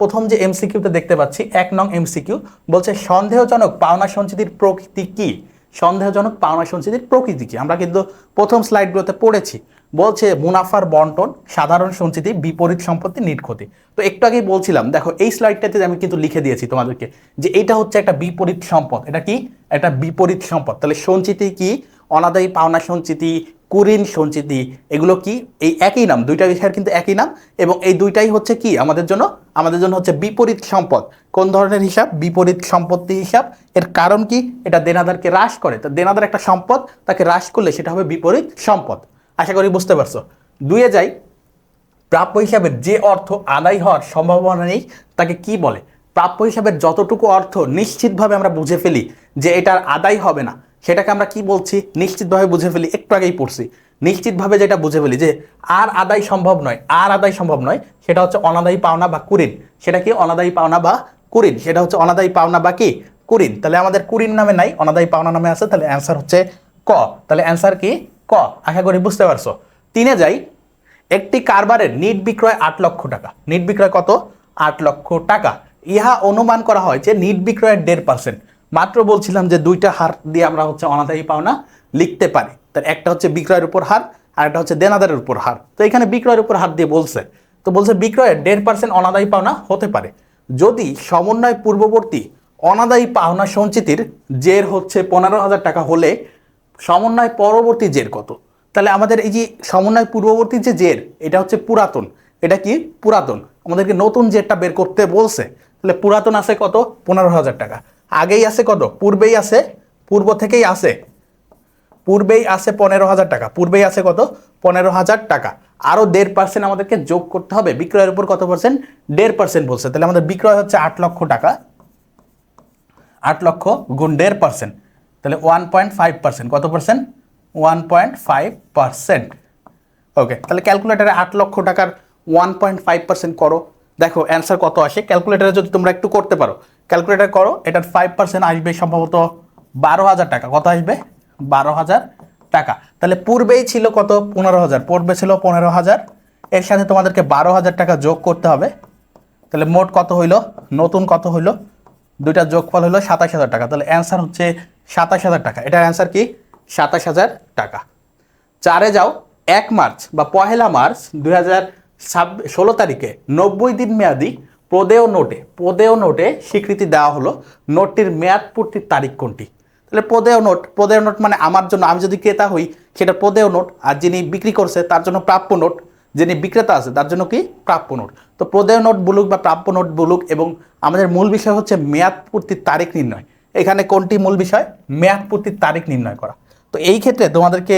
প্রথম যে এমসিকিউতে দেখতে পাচ্ছি, 1 নং এমসিকিউ বলছে সন্দেহজনক পাওনা সঞ্চিতির প্রকৃতি কি, সন্দেহজনক পাওনা সঞ্চিতির প্রকৃতি কি। আমরা কিন্তু প্রথম স্লাইডগুলোতে পড়েছি, বলছে মুনাফার বন্টন, সাধারণ সঞ্চিতি, বিপরীত সম্পত্তি, নিটক্ষতি। তো একটু আগেই বলছিলাম, দেখো এই স্লাইডটাতে আমি কিন্তু লিখে দিয়েছি তোমাদেরকে যে এটা হচ্ছে একটা বিপরীত সম্পদ। এটা কি, একটা বিপরীত সম্পদ। তাহলে সঞ্চিতি কি, অনাদায়ী পাওনা সঞ্চিতি, কুরিন সঞ্চিতি, এগুলো কি, এই একই নাম, দুইটা বিষয়ের কিন্তু একই নাম, এবং এই দুইটাই হচ্ছে কি আমাদের জন্য হচ্ছে বিপরীত সম্পদ। কোন ধরনের হিসাব, বিপরীত সম্পত্তি হিসাব। এর কারণ কি, এটা দেনাদারকে হ্রাস করে। তো দেনাদার একটা সম্পদ, তাকে হ্রাস করলে সেটা হবে বিপরীত সম্পদ। আশা করি বুঝতে পারছো। 2-এ যাই, প্রাপ্য হিসাবের যে অর্থ আদায় হওয়ার সম্ভাবনা নেই তাকে কি বলে। প্রাপ্য হিসাবের যতটুকু অর্থ নিশ্চিতভাবে আমরা বুঝে ফেলি যে এটার আদায় হবে না, সেটাকে আমরা কি বলছি, নিশ্চিতভাবে বুঝে ফেলি। একটু আগেই পড়ছি, নিশ্চিতভাবে যেটা বুঝে ফেলি যে আর আদায় সম্ভব নয়, আর আদায় সম্ভব নয়, সেটা হচ্ছে অনাদায়ী পাওনা বা কুরিন। সেটা কি, অনাদায়ী পাওনা বা কুরিন, সেটা হচ্ছে অনাদায়ী পাওনা বা কি, কুরিন। তাহলে আমাদের কুরিন নামে নাই, অনাদায়ী পাওনা নামে আছে। তাহলে অ্যান্সার হচ্ছে ক। তাহলে অ্যান্সার কি, ক। আশা করি বুঝতে পারছো। 3-এ যাই, একটি কারবারের নিট বিক্রয় 8 লক্ষ টাকা। নিট বিক্রয় কত, 8 লক্ষ টাকা। ইহা অনুমান করা হয় যে নিট বিক্রয়ের 1.5%। মাত্র বলছিলাম যে দুইটা হার দিয়ে আমরা হচ্ছে অনাদায়ী পাওনা লিখতে পারি। তার একটা হচ্ছে বিক্রয়ের উপর হার, আর একটা হচ্ছে দেনাদারের উপর হার। তো এখানে বিক্রয়ের উপর হার দিয়ে বলছে, তো বলছে বিক্রয়ের 1.5% অনাদায়ী পাওনা হতে পারে যদি সমন্বয় পূর্ববর্তী অনাদায়ী পাওনা সঞ্চিতির জের হচ্ছে 15,000 টাকা হলে সমন্বয় পরবর্তী জের কত। তাহলে আমাদের এই যে সমন্বয় পূর্ববর্তী যে জের, এটা হচ্ছে পুরাতন। এটা কি, পুরাতন। আমাদেরকে নতুন জেরটা বের করতে বলছে। তাহলে পুরাতন আছে কত, 15,000 টাকা। আগেই আছে কত, পূর্বেই আছে, পূর্ব থেকেই আছে, পূর্বেই আছে 15,000 টাকা। পূর্বেই আছে কত, 15,000 টাকা। আরও 1.5% আমাদেরকে যোগ করতে হবে। বিক্রয়ের উপর কত পার্সেন্ট, 1.5% বলছে। তাহলে আমাদের বিক্রয় হচ্ছে 8 লক্ষ টাকা, 8 লক্ষ গুণ 1.5%, তাহলে 1.5%। কত পার্সেন্ট, 1.5%। ওকে, তাহলে ক্যালকুলেটারে 8 লক্ষ টাকার 1.5% করো, দেখো অ্যান্সার কত আসে। ক্যালকুলেটারে যদি তোমরা একটু করতে পারো, ক্যালকুলেটার করো, এটার 5% আসবে সম্ভবত 12,000 টাকা। কত আসবে, 12,000 টাকা। তাহলে পূর্বেই ছিল কত, 15,000, পূর্বে ছিল 15,000, এর সাথে তোমাদেরকে 12,000 টাকা যোগ করতে হবে। তাহলে মোট কত হইল, নতুন কত হইল, দুইটা যোগফল হইল 27,000 টাকা। তাহলে অ্যান্সার হচ্ছে 27,000 টাকা। এটার অ্যান্সার কি 27,000 টাকা। 4 যাও, 1 মার্চ বা 1 মার্চ 2016 তারিখে 90 দিন মেয়াদি প্রদেয় নোটে স্বীকৃতি দেওয়া হলো। নোটটির মেয়াদ পূর্তির তারিখ কোনটি? তাহলে প্রদেয় নোট মানে আমার জন্য, আমি যদি ক্রেতা হই সেটা প্রদেয় নোট, আর যিনি বিক্রি করছে তার জন্য প্রাপ্য নোট, যিনি বিক্রেতা আছে তার জন্য কি প্রাপ্য নোট। তো প্রদেয় নোট বলুক বা প্রাপ্য নোট বলুক, এবং আমাদের মূল বিষয় হচ্ছে মেয়াদ পূর্তির তারিখ নির্ণয়। এখানে কোনটি মূল বিষয়? মেয়াদ পূর্তির তারিখ নির্ণয় করা। তো এই ক্ষেত্রে তোমাদেরকে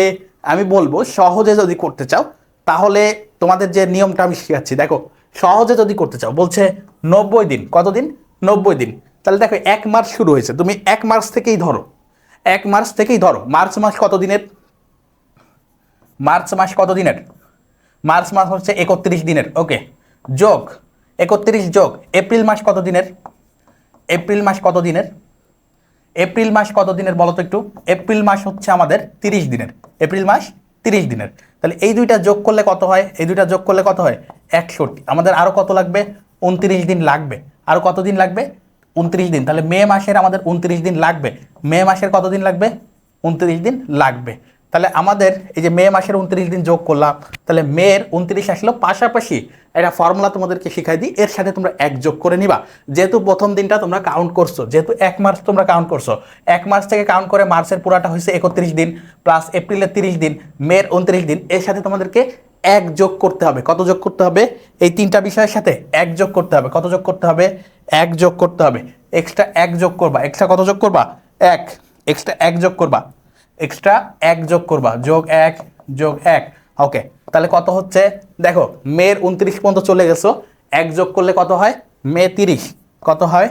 আমি বলবো, সহজে যদি করতে চাও তাহলে তোমাদের যে নিয়মটা আমি শিখাচ্ছি, দেখো সহজে যদি করতে চাও বলছে 90 দিন, কতদিন? 90 দিন। তাহলে দেখো 1 মার্চ শুরু হয়েছে, তুমি 1 মার্চ থেকেই ধরো, 1 মার্চ থেকেই ধরো। মার্চ মাস কত দিনের? মার্চ মাস কত দিনের? মার্চ মাস হচ্ছে 31 দিনের। ওকে, যোগ 31 যোগ এপ্রিল মাস কত দিনের? এপ্রিল মাস কত দিনের? এপ্রিল মাস কত দিনের বলো তো একটু? এপ্রিল মাস হচ্ছে আমাদের 30 দিনের। এপ্রিল মাস 30 দিনের। তাহলে এই দুইটা যোগ করলে কত হয়? এই দুইটা যোগ করলে কত হয়? 61। আমাদের আরো কত লাগবে? 29 দিন লাগবে। আরো কত দিন লাগবে? 29 দিন। তাহলে মে মাসের আমাদের 29 দিন লাগবে। মে মাসের কত দিন লাগবে? 29 দিন লাগবে। তাহলে আমাদের এই যে মে মাসের 29 দিন যোগ করলাম, তাহলে মের 29 আসলো। পাশাপাশি একটা ফর্মুলা তোমাদেরকে শিখাই দিই, এর সাথে তোমরা 1 যোগ করে নিবা। যেহেতু প্রথম দিনটা তোমরা কাউন্ট করছো, যেহেতু 1 মার্চ তোমরা কাউন্ট করছো, 1 মার্চ থেকে কাউন্ট করে মার্চের পুরাটা হয়েছে 31 দিন, প্লাস এপ্রিলের 30 দিন, মের 29 দিন, এর সাথে তোমাদেরকে 1 যোগ করতে হবে। কত যোগ করতে হবে? এই তিনটা বিষয়ের সাথে 1 যোগ করতে হবে। কত যোগ করতে হবে? 1 যোগ করতে হবে। এক্সট্রা 1 যোগ করবা। এক্সট্রা কত যোগ করবা? 1। এক্সট্রা 1 যোগ করবা। এক্সট্রা 1 যোগ করবা, যোগ 1 যোগ 1। ওকে, তাহলে কত হচ্ছে? দেখো মের 29 পর্যন্ত চলে গেছো, 1 যোগ করলে কত হয়? মে 30। কত হয়?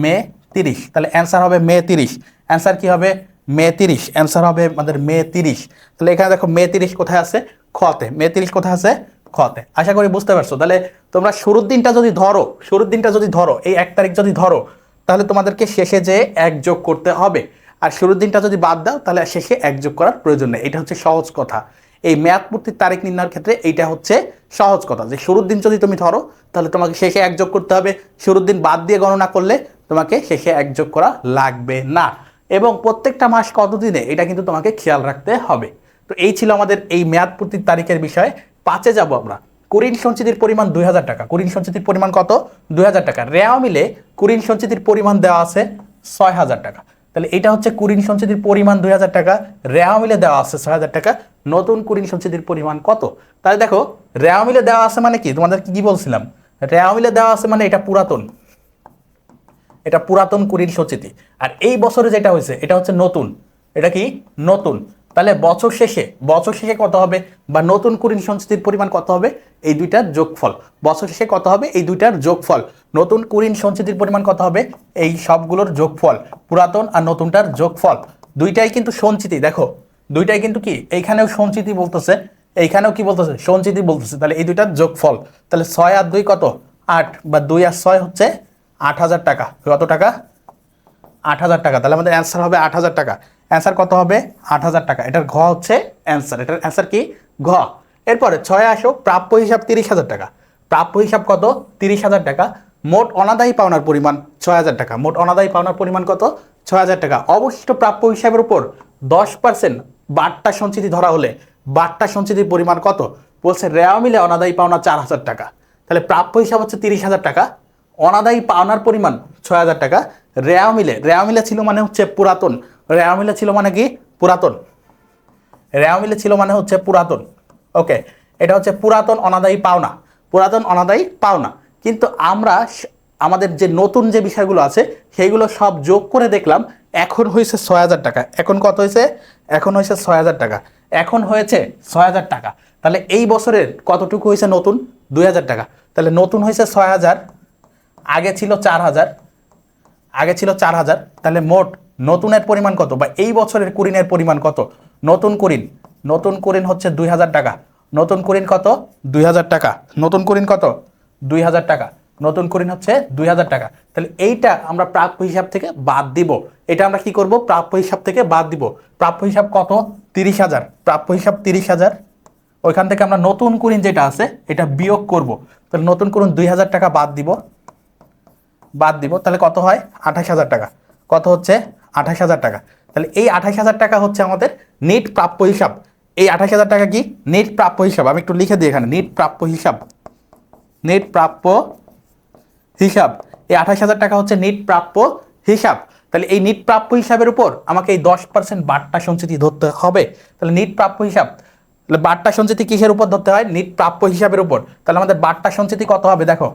মে 30। তাহলে অ্যান্সার হবে মে 30। অ্যান্সার কি হবে? মে 30। অ্যান্সার হবে আমাদের মে 30। তাহলে এখানে দেখো মে 30 কোথায় আছে? খতে। মে 30 কোথায় আছে? খতে। আশা করি বুঝতে পারছো। তাহলে তোমরা শুরুর দিনটা যদি ধরো, এই 1 তারিখ যদি ধরো, তাহলে তোমাদেরকে শেষে যে 1 যোগ করতে হবে। আর শুরুর দিনটা যদি বাদ দাও তাহলে শেষে 1 যোগ করার প্রয়োজন নেই। এটা হচ্ছে সহজ কথা। এই মেয়াদ পূর্তির তারিখ নির্ণয়ের ক্ষেত্রে এইটা হচ্ছে সহজ কথা, যে শুরুর দিন যদি তুমি ধরো তাহলে তোমাকে শেষে 1 যোগ করতে হবে। শুরুর দিন বাদ দিয়ে গণনা করলে তোমাকে শেষে 1 যোগ করা লাগবে না। এবং প্রত্যেকটা মাস কত দিনে, এটা কিন্তু তোমাকে খেয়াল রাখতে হবে। তো এই ছিল আমাদের এই মেয়াদ পূর্তির তারিখের বিষয়। 5-এ যাবো আমরা। কুরিন সঞ্চিতির পরিমাণ 2,000 টাকা। কুরিন সঞ্চিতির পরিমাণ কত? 2,000 টাকা। রেওয়া মিলে কুরিন সঞ্চিতির পরিমাণ দেওয়া আছে 6,000 টাকা। তাহলে এটা হচ্ছে কুরিন সঞ্চিতির পরিমাণ 2,000 টাকা, রেওয়া মিলে দেওয়া আছে 6,000 টাকা। নতুন কুরিন সঞ্চিতির পরিমাণ কত? তাহলে দেখো রেওয়া মিলে দেওয়া আছে মানে কি, তোমাদের কি বলছিলাম, রেওয়া মিলে দেওয়া আছে মানে এটা পুরাতন, এটা পুরাতন কুরিন সঞ্চিতি। আর এই বছরে যেটা হয়েছে এটা হচ্ছে নতুন। এটা কি? নতুন। তাহলে বছর শেষে কত হবে, বা নতুন কুরিন সঞ্চিতির পরিমাণ কত হবে? এই দুইটার যোগফল। বছর শেষে কত হবে? এই দুইটার যোগফল। নতুন কুরিন সঞ্চিতির পরিমাণ কত হবে? এই সবগুলোর যোগফল, পুরাতন আর নতুনটার যোগফল। দুইটাই কিন্তু সঞ্চিতি। দেখো দুইটাই কিন্তু কি, এইখানেও সঞ্চিতি বলতেছে, এইখানেও কি বলতেছে? সঞ্চিতি বলতেছে। তাহলে এই দুইটার যোগফল। তাহলে 6 আর 2 কত? 8, বা 2 আর 6 হচ্ছে 8,000 টাকা। কত টাকা? 8,000 টাকা। তাহলে আমাদের অ্যান্সার হবে 8,000 টাকা। অ্যান্সার কত হবে? 8,000 টাকা। এটার ঘ হচ্ছে অ্যান্সার। এটার অ্যান্সার কি? ঘ। এরপরে 6 আসো, প্রাপ্য হিসাব 30,000 টাকা। প্রাপ্য হিসাব কত? 30,000 টাকা। মোট অনাদায়ী পাওনার পরিমাণ 6,000 টাকা। মোট অনাদায়ী পাওনার পরিমাণ কত? 6,000 টাকা। অবশিষ্ট প্রাপ্য হিসাবের উপর 10% বাট্টা সঞ্চিতি ধরা হলে বাট্টা সঞ্চিতির পরিমাণ কত? বলছে রেওয়া মিলে অনাদায়ী পাওনা 4,000 টাকা। তাহলে প্রাপ্য হিসাব হচ্ছে 30,000 টাকা, অনাদায়ী পাওনার পরিমাণ 6,000 টাকা। রেওয়া মিলে ছিল মানে হচ্ছে পুরাতন। রেওয়া মিলে ছিল মানে কি? পুরাতন। রেওয়া মিলে ছিল মানে হচ্ছে পুরাতন। ওকে, এটা হচ্ছে পুরাতন অনাদায়ী পাওনা। পুরাতন অনাদায়ী পাওনা। কিন্তু আমরা আমাদের যে নতুন যে বিষয়গুলো আছে সেইগুলো সব যোগ করে দেখলাম, এখন হয়েছে 6,000 টাকা। এখন কত হয়েছে? এখন হয়েছে 6,000 টাকা। এখন হয়েছে 6,000 টাকা। তাহলে এই বছরের কতটুকু হয়েছে নতুন? 2,000 টাকা। তাহলে নতুন হয়েছে 6,000, আগে ছিল 4,000, আগে ছিল 4,000। তাহলে মোট নতুনের পরিমাণ কত, বা এই বছরের কুরিনের পরিমাণ কত? নতুন কুরিন হচ্ছে 2,000 টাকা। নতুন কুরিন কত? 2,000 টাকা। নতুন কুরিন কত? 2,000 টাকা। নতুন কুরিন হচ্ছে 2,000 টাকা। তাহলে এইটা আমরা প্রাপ্য হিসাব থেকে বাদ দিব। এটা আমরা কি করব? প্রাপ্য হিসাব থেকে বাদ দিব। প্রাপ্য হিসাব কত? 30,000। প্রাপ্য হিসাব 30,000। ওইখান থেকে আমরা নতুন কুড়িন যেটা আছে এটা বিয়োগ করব। তাহলে নতুন কুড়িন 2000 টাকা বাদ দিব, তাহলে কত হয় 28,000 টাকা। কত হচ্ছে 28,000 টাকা। তাহলে এই 28,000 টাকা হচ্ছে আমাদের নেট প্রাপ্য হিসাব। এই 28,000 টাকা কি নেট প্রাপ্য হিসাব, আমি একটু লিখে দিই এখানে, নেট প্রাপ্য হিসাব। এই 28,000 টাকা হচ্ছে নেট প্রাপ্য হিসাব। তাহলে এই নেট প্রাপ্য হিসাবের উপর আমাকে এই 10% বাট্টা সঞ্চিতি ধরতে হবে। তাহলে নেট প্রাপ্য হিসাব, তাহলে বাট্টা সঞ্চিতি কিসের উপর ধরতে হয়, নেট প্রাপ্য হিসাবের উপর। তাহলে আমাদের বাট্টা সঞ্চিতি কত হবে, দেখো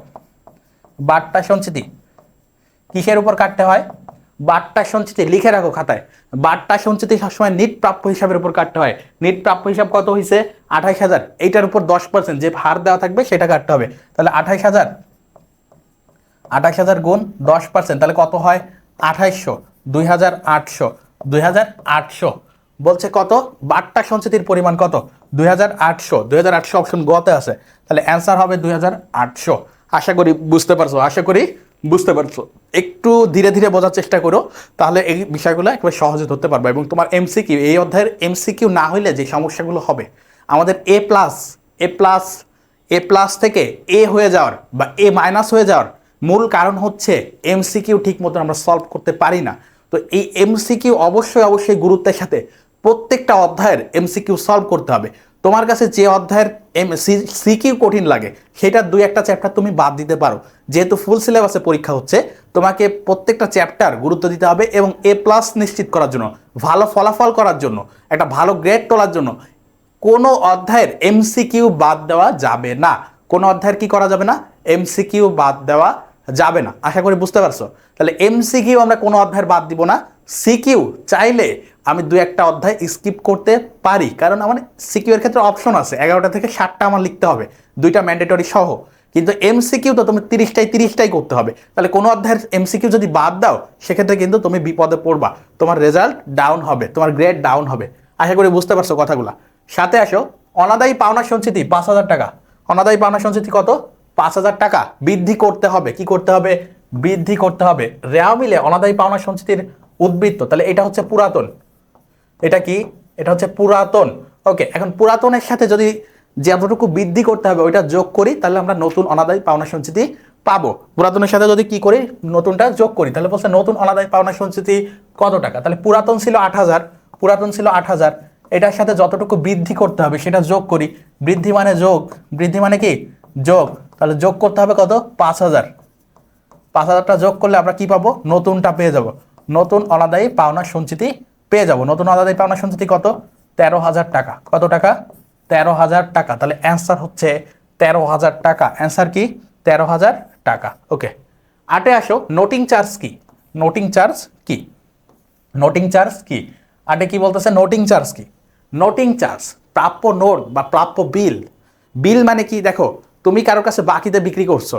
বাট্টা সঞ্চিতি কিসের উপর কাটতে হয়, বাট্টা সঞ্চিতি লিখে রাখো খাতায়, বাট্টা সঞ্চিতি সবসময় নেট প্রাপ্য হিসাবের উপর কাটতে হয়। নেট প্রাপ্য হিসাব কত হয়েছে 28,000, এইটার উপর 10% যে হার দেওয়া থাকবে সেটা কাটতে হবে। তাহলে 28,000 গুণ 10%, তাহলে কত হয় 2800, 2,800 বলছে কত, বাট্টা সঞ্চিতির পরিমাণ কত 2,800 অপশন গতে আছে। তাহলে অ্যান্সার হবে 2,800। আশা করি বুঝতে পারছো। একটু ধীরে ধীরে বোঝার চেষ্টা করো, তাহলে এই বিষয়গুলো একেবারে সহজে ধরতে পারবে। এবং তোমার এমসিকিউ, এই অধ্যায়ের এমসিকিউ না হইলে যে সমস্যাগুলো হবে, আমাদের এ প্লাস থেকে এ হয়ে যাওয়ার বা এ মাইনাস হয়ে যাওয়ার মূল কারণ হচ্ছে এমসিকিউ ঠিক মতো আমরা সলভ করতে পারি না। তো এই এমসিকিউ অবশ্যই গুরুত্বের সাথে প্রত্যেকটা অধ্যায়ের এমসিকিউ সলভ করতে হবে। তোমার কাছে যে অধ্যায়ের সিকিউ কঠিন লাগে সেটার 2-1টা চ্যাপ্টার তুমি বাদ দিতে পারো। যেহেতু ফুল সিলেবাসে পরীক্ষা হচ্ছে, তোমাকে প্রত্যেকটা চ্যাপ্টার গুরুত্ব দিতে হবে এবং এ প্লাস নিশ্চিত করার জন্য, ভালো ফলাফল করার জন্য, একটা ভালো গ্রেড তোলার জন্য কোনো অধ্যায়ের এমসিকিউ বাদ দেওয়া যাবে না। কোনো অধ্যায়ের কি করা যাবে না, এমসিকিউ বাদ দেওয়া যাবে না। আশা করি বুঝতে পারছো। তাহলে এমসিকিউ আমরা কোনো অধ্যায়ের বাদ দিব না। সিকিউ চাইলে আমি 2-1টা অধ্যায় স্কিপ করতে পারি, কারণ আমার সিকিউ এর ক্ষেত্রে অপশন আছে, 11টা থেকে 7টা আমার লিখতে হবে, 2টা ম্যান্ডেটরি সহ। কিন্তু এমসিকিউ তো তুমি 30টাই করতে হবে। তাহলে কোনো অধ্যায়ের এমসিকিউ যদি বাদ দাও সেক্ষেত্রে কিন্তু তুমি বিপদে পড়বা, তোমার রেজাল্ট ডাউন হবে, তোমার গ্রেড ডাউন হবে। আশা করি বুঝতে পারছো কথাগুলো। সাথে আসো, অনাদায়ী পাওনা সঞ্চিতি 5,000 টাকা। অনাদায়ী পাওনা সঞ্চিতি কত, 5,000 টাকা বৃদ্ধি করতে হবে। কি করতে হবে, বৃদ্ধি করতে হবে। রেওয়া মিলে অনাদায়ী পাওনা সঞ্চিতির উদ্বৃত্ত, তাহলে এটা হচ্ছে পুরাতন। এটা কি, এটা হচ্ছে পুরাতন। ওকে, এখন পুরাতনের সাথে যদি যতটুকু বৃদ্ধি করতে হবে ওইটা যোগ করি, তাহলে আমরা নতুন অনাদায়ী পাওনা সঞ্চিতি পাবো। পুরাতনের সাথে যদি কি করি, নতুনটা যোগ করি, তাহলে বলছে নতুন অনাদায়ী পাওনা সঞ্চিতি কত টাকা। তাহলে পুরাতন ছিল 8,000, এটার সাথে যতটুকু বৃদ্ধি করতে হবে সেটা যোগ করি। বৃদ্ধি মানে যোগ, বৃদ্ধি মানে কি যোগ, তাহলে যোগ করতে হবে কত 5,000টা যোগ করলে আমরা কি পাবো, নতুনটা পেয়ে যাব, নতুন অনাদায়ী পাওনা সঞ্চিতি পেয়ে যাব। নতুন অনাদায়ী পাওনা সঞ্চিতি কত, 13,000 টাকা। কত টাকা, 13,000 টাকা। তাহলে অ্যান্সার হচ্ছে 13,000 টাকা। অ্যান্সার কি 13,000 টাকা। ওকে, 8-এ আসো, নোটিং চার্জ কি, নোটিং চার্জ কি, নোটিং চার্জ কি। 8-এ কি বলতেছে, নোটিং চার্জ কি। নোটিং চার্জ প্রাপ্য নোট বা প্রাপ্য বিল। বিল মানে কি, দেখো তুমি কারোর কাছে বাকিতে বিক্রি করছো,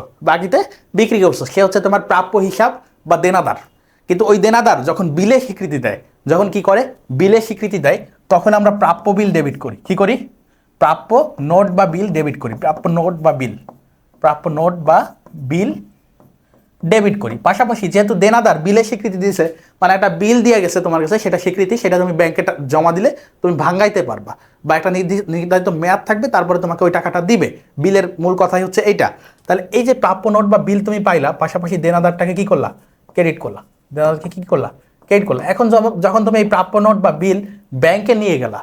সে হচ্ছে তোমার প্রাপ্য হিসাব বা দেনাদার। কিন্তু ওই দেনাদার যখন বিলে স্বীকৃতি দেয়, যখন কি করে বিলে স্বীকৃতি দেয়, তখন আমরা প্রাপ্য বিল ডেবিট করি। কি করি, প্রাপ্য নোট বা বিল ডেবিট করি। প্রাপ্য নোট বা বিল ডেবিট করি। পাশাপাশি যেহেতু দেনাদার বিলে স্বীকৃতি দিয়েছে, মানে একটা বিল দিয়ে গেছে তোমার কাছে, সেটা স্বীকৃতি, সেটা তুমি ব্যাংকে জমা দিলে তুমি ভাঙাইতে পারবা, বা একটা নির্ধারিত মেয়াদ থাকবে, তারপরে তোমাকে ওই টাকাটা দিবে। বিলের মূল কথাই হচ্ছে এইটা। তাহলে এই যে প্রাপ্য নোট বা বিল তুমি পাইলা, পাশাপাশি দেনাদারটাকে কি করলা, ক্রেডিট করলা। দেনাদারকে কি করলা, ক্রেডিট করলা। এখন যখন তুমি এই প্রাপ্য নোট বা বিল ব্যাংকে নিয়ে গেলা,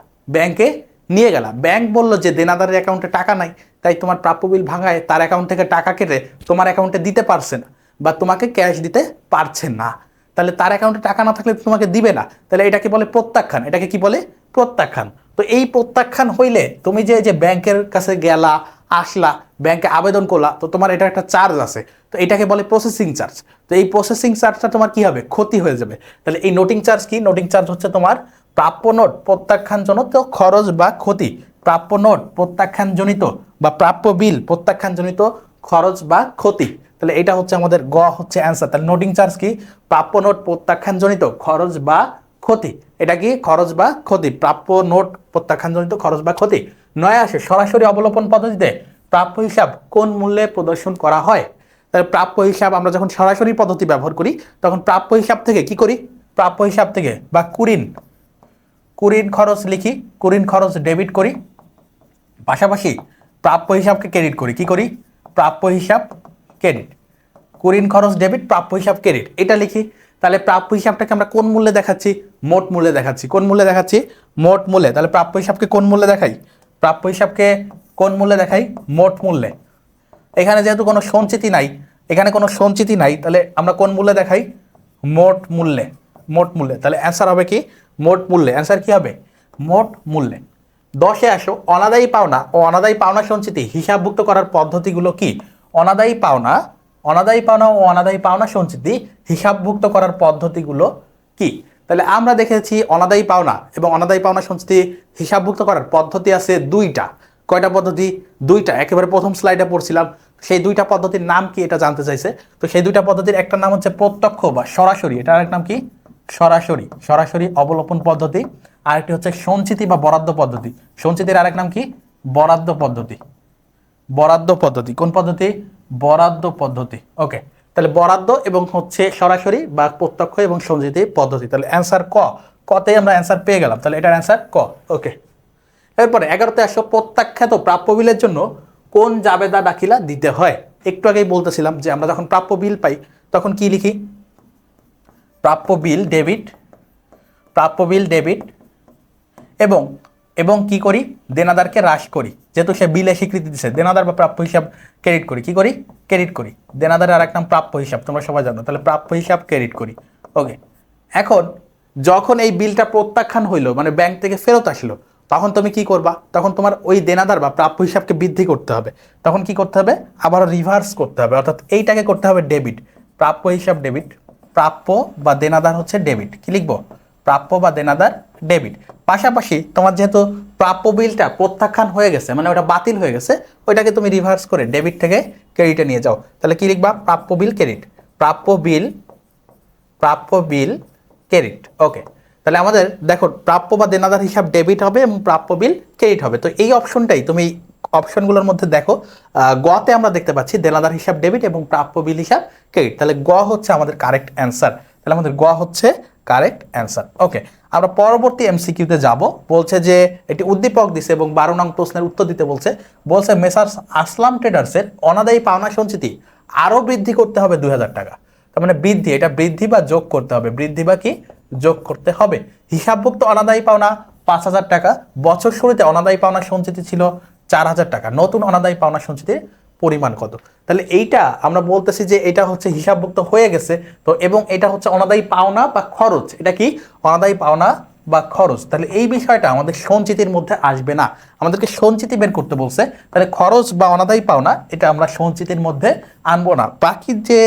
ব্যাংক বললো যে দেনাদারের অ্যাকাউন্টে টাকা নাই, তাই তোমার প্রাপ্য বিল ভাঙায় তার অ্যাকাউন্ট থেকে টাকা কেটে তোমার অ্যাকাউন্টে দিতে পারছে না, বা তোমাকে ক্যাশ দিতে পারছে না। তাহলে তার অ্যাকাউন্টে টাকা না থাকলে তোমাকে দিবে না। তাহলে এটাকে বলে প্রত্যাখ্যান। এটাকে কি বলে, প্রত্যাখ্যান। তো এই প্রত্যাখ্যান হইলে তুমি যে ব্যাংকের কাছে গেলা, আসলা, ব্যাংকে আবেদন করলা, তো তোমার এটা একটা চার্জ আছে, তো এটাকে বলে প্রসেসিং চার্জ। তো এই প্রসেসিং চার্জটা তোমার কি হবে, ক্ষতি হয়ে যাবে। তাহলে এই নোটিং চার্জ কি, নোটিং চার্জ হচ্ছে তোমার প্রাপ্য নোট প্রত্যাখ্যানজনিত খরচ বা ক্ষতি। প্রাপ্য নোট প্রত্যাখ্যানজনিত বা প্রাপ্য বিল প্রত্যাখ্যানজনিত খরচ বা ক্ষতি। তাহলে এটা হচ্ছে আমাদের গ হচ্ছে অ্যান্সার। তাহলে নোটিং চার্জ কি, প্রাপ্য নোট প্রত্যাখ্যানজনিত খরচ বা ক্ষতি। এটা কি, খরচ বা ক্ষতি, প্রাপ্য নোট প্রত্যাখ্যানজনিত খরচ বা ক্ষতি। 9 আসে, সরাসরি অবলোপন পদ্ধতিতে প্রাপ্য হিসাব কোন মূল্যে প্রদর্শন করা হয়। তাহলে প্রাপ্য হিসাব আমরা যখন সরাসরি পদ্ধতি ব্যবহার করি, তখন প্রাপ্য হিসাব থেকে কি করি, প্রাপ্য হিসাব থেকে বা কুরিন খরচ লিখি, কুরিন খরচ ডেবিট করি, পাশাপাশি প্রাপ্য হিসাবকে ক্রেডিট করি, কি করি? প্রাপ্য হিসাব ক্রেডিট, কুরিন খরচ ডেবিট, প্রাপ্য হিসাব ক্রেডিট, এটা লিখি। তাহলে প্রাপ্য হিসাবটাকে আমরা কোন মূল্যে দেখাচ্ছি? মোট মূল্যে দেখাচ্ছি। কোন মূল্যে দেখাচ্ছি? মোট মূল্যে। তাহলে প্রাপ্য হিসাবকে কোন মূল্যে দেখাই? প্রাপ্য হিসাবকে কোন মূল্যে দেখাই? মোট মূল্যে। এখানে যেহেতু কোনো সঞ্চিতি নাই, এখানে কোনো সঞ্চিতি নাই, তাহলে আমরা কোন মূল্যে দেখাই? মোট মূল্যে। মোট মূল্যে। তাহলে অ্যান্সার হবে কি? মোট মূল্যে। অ্যান্সার কি হবে? মোট মূল্যে। 10-এ আসো, অনাদায়ী পাওনা ও অনাদায়ী পাওনা সঞ্চিতি হিসাবভুক্ত করার পদ্ধতিগুলো কি? অনাদায়ী পাওনা ও অনাদায়ী পাওনা সঞ্চিতি হিসাবভুক্ত করার পদ্ধতিগুলো কি? তাহলে আমরা দেখেছি অনাদায়ী পাওনা এবং অনাদায়ী পাওনা সঞ্চিতি হিসাবভুক্ত করার পদ্ধতি আছে দুইটা। কয়টা পদ্ধতি? দুইটা। একেবারে প্রথম স্লাইডে পড়ছিলাম। সেই দুইটা পদ্ধতির নাম কি এটা জানতে চাইছে। তো সেই দুইটা পদ্ধতির একটা নাম হচ্ছে প্রত্যক্ষ বা সরাসরি, এটা আরেক নাম কি? সরাসরি অবলোপন পদ্ধতি। আরেকটি হচ্ছে সঞ্চিতি বা বরাদ্দ পদ্ধতি। সঞ্চিতির আরেক নাম কি? বরাদ্দ পদ্ধতি। কোন পদ্ধতি? বরাদ্দ পদ্ধতি। ওকে, তাহলে বরাদ্দ এবং হচ্ছে সরাসরি বা প্রত্যক্ষ এবং সঞ্চিতি পদ্ধতি। তাহলে অ্যান্সার ক। কতে আমরা অ্যান্সার পেয়ে গেলাম। তাহলে এটার অ্যান্সার ক। ওকে, এরপরে 11তে আসো, প্রত্যাখ্যাত প্রাপ্য বিলের জন্য কোন জাবেদা দাখিলা দিতে হয়? একটু আগেই বলতেছিলাম যে আমরা যখন প্রাপ্য বিল পাই তখন কি লিখি? প্রাপ্য বিল ডেবিট এবং কি করি? দেনাদারকে হ্রাস করি। যেহেতু সে বিলে স্বীকৃতি দিচ্ছে, দেনাদার বা প্রাপ্য হিসাব ক্রেডিট করি। কি করি? ক্রেডিট করি। দেনাদারের আরেক নাম প্রাপ্য হিসাব, তোমরা সবাই জানো। তাহলে প্রাপ্য হিসাব ক্রেডিট করি। ওকে, এখন যখন এই বিলটা প্রত্যাখ্যান হইলো, মানে ব্যাংক থেকে ফেরত আসলো, তখন তুমি কি করবা? তখন তোমার ওই দেনাদার বা প্রাপ্য হিসাবকে বৃদ্ধি করতে হবে। তখন কি করতে হবে? আবার রিভার্স করতে হবে, অর্থাৎ এইটাকে করতে হবে ডেবিট। প্রাপ্য হিসাব ডেবিট, প্রাপ্য বা দেনাদার হচ্ছে ডেবিট। কি লিখবো? প্রাপ্য বা দেনাদার ডেবিট। পাশাপাশি তোমার যেহেতু প্রাপ্য বিলটা প্রত্যাখ্যান হয়ে গেছে, মানে ওটা বাতিল হয়ে গেছে, ওইটাকে তুমি রিভার্স করে ডেবিট থেকে ক্রেডিটে নিয়ে যাও। তাহলে কি লিখবা? প্রাপ্য বিল ক্রেডিট, প্রাপ্য বিল ক্রেডিট। ওকে, তাহলে আমাদের দেখো প্রাপ্য বা দেনাদার হিসাব ডেবিট হবে এবং প্রাপ্য বিল ক্রেডিট হবে। তো এই অপশনটাই তুমি অপশনগুলোর মধ্যে দেখো, গতে আমরা দেখতে পাচ্ছি দেনাদার হিসাব ডেবিট এবং প্রাপ্য বিল হিসাব ক্রেডিট। তাহলে গ হচ্ছে আমাদের কারেক্ট অ্যান্সার। তাহলে আমাদের গ হচ্ছে কারেক্ট অ্যান্সার। ওকে, আমরা পরবর্তী এমসিকিউতে যাব। বলছে যে এটি উদ্দীপক দিছে এবং 12 নং প্রশ্নের উত্তর দিতে বলছে মেসার্স আসলাম ট্রেডার্সের অনাদায়ী পাওনা সঞ্চিতি আরও বৃদ্ধি করতে হবে 2000 টাকা। তার মানে বৃদ্ধি, এটা বৃদ্ধি বা যোগ করতে হবে। বৃদ্ধি বা কি? যোগ করতে হবে। হিসাবভুক্ত অনাদায়ী পাওনা 5000 টাকা। বছর শুরুতে অনাদায়ী পাওনা সঞ্চিতি ছিল 4000 টাকা। নতুন অনাদায়ী পাওনা সঞ্চিতির পরিমাণ কত? তাহলে এইটা আমরা বলতেছি যে এটা হচ্ছে হিসাবভুক্ত হয়ে গেছে, তো এবং এটা হচ্ছে অনাদায়ী পাওনা বা খরচ। এটা কি? অনাদায়ী পাওনা বা খরচ। তাহলে এই বিষয়টা আমাদের সঞ্চিতির মধ্যে আসবে না, আমাদেরকে সঞ্চিতি বের করতে বলছে। তাহলে খরচ বা অনাদায়ী পাওনা এটা আমরা সঞ্চিতির মধ্যে আনবো না। বাকি যে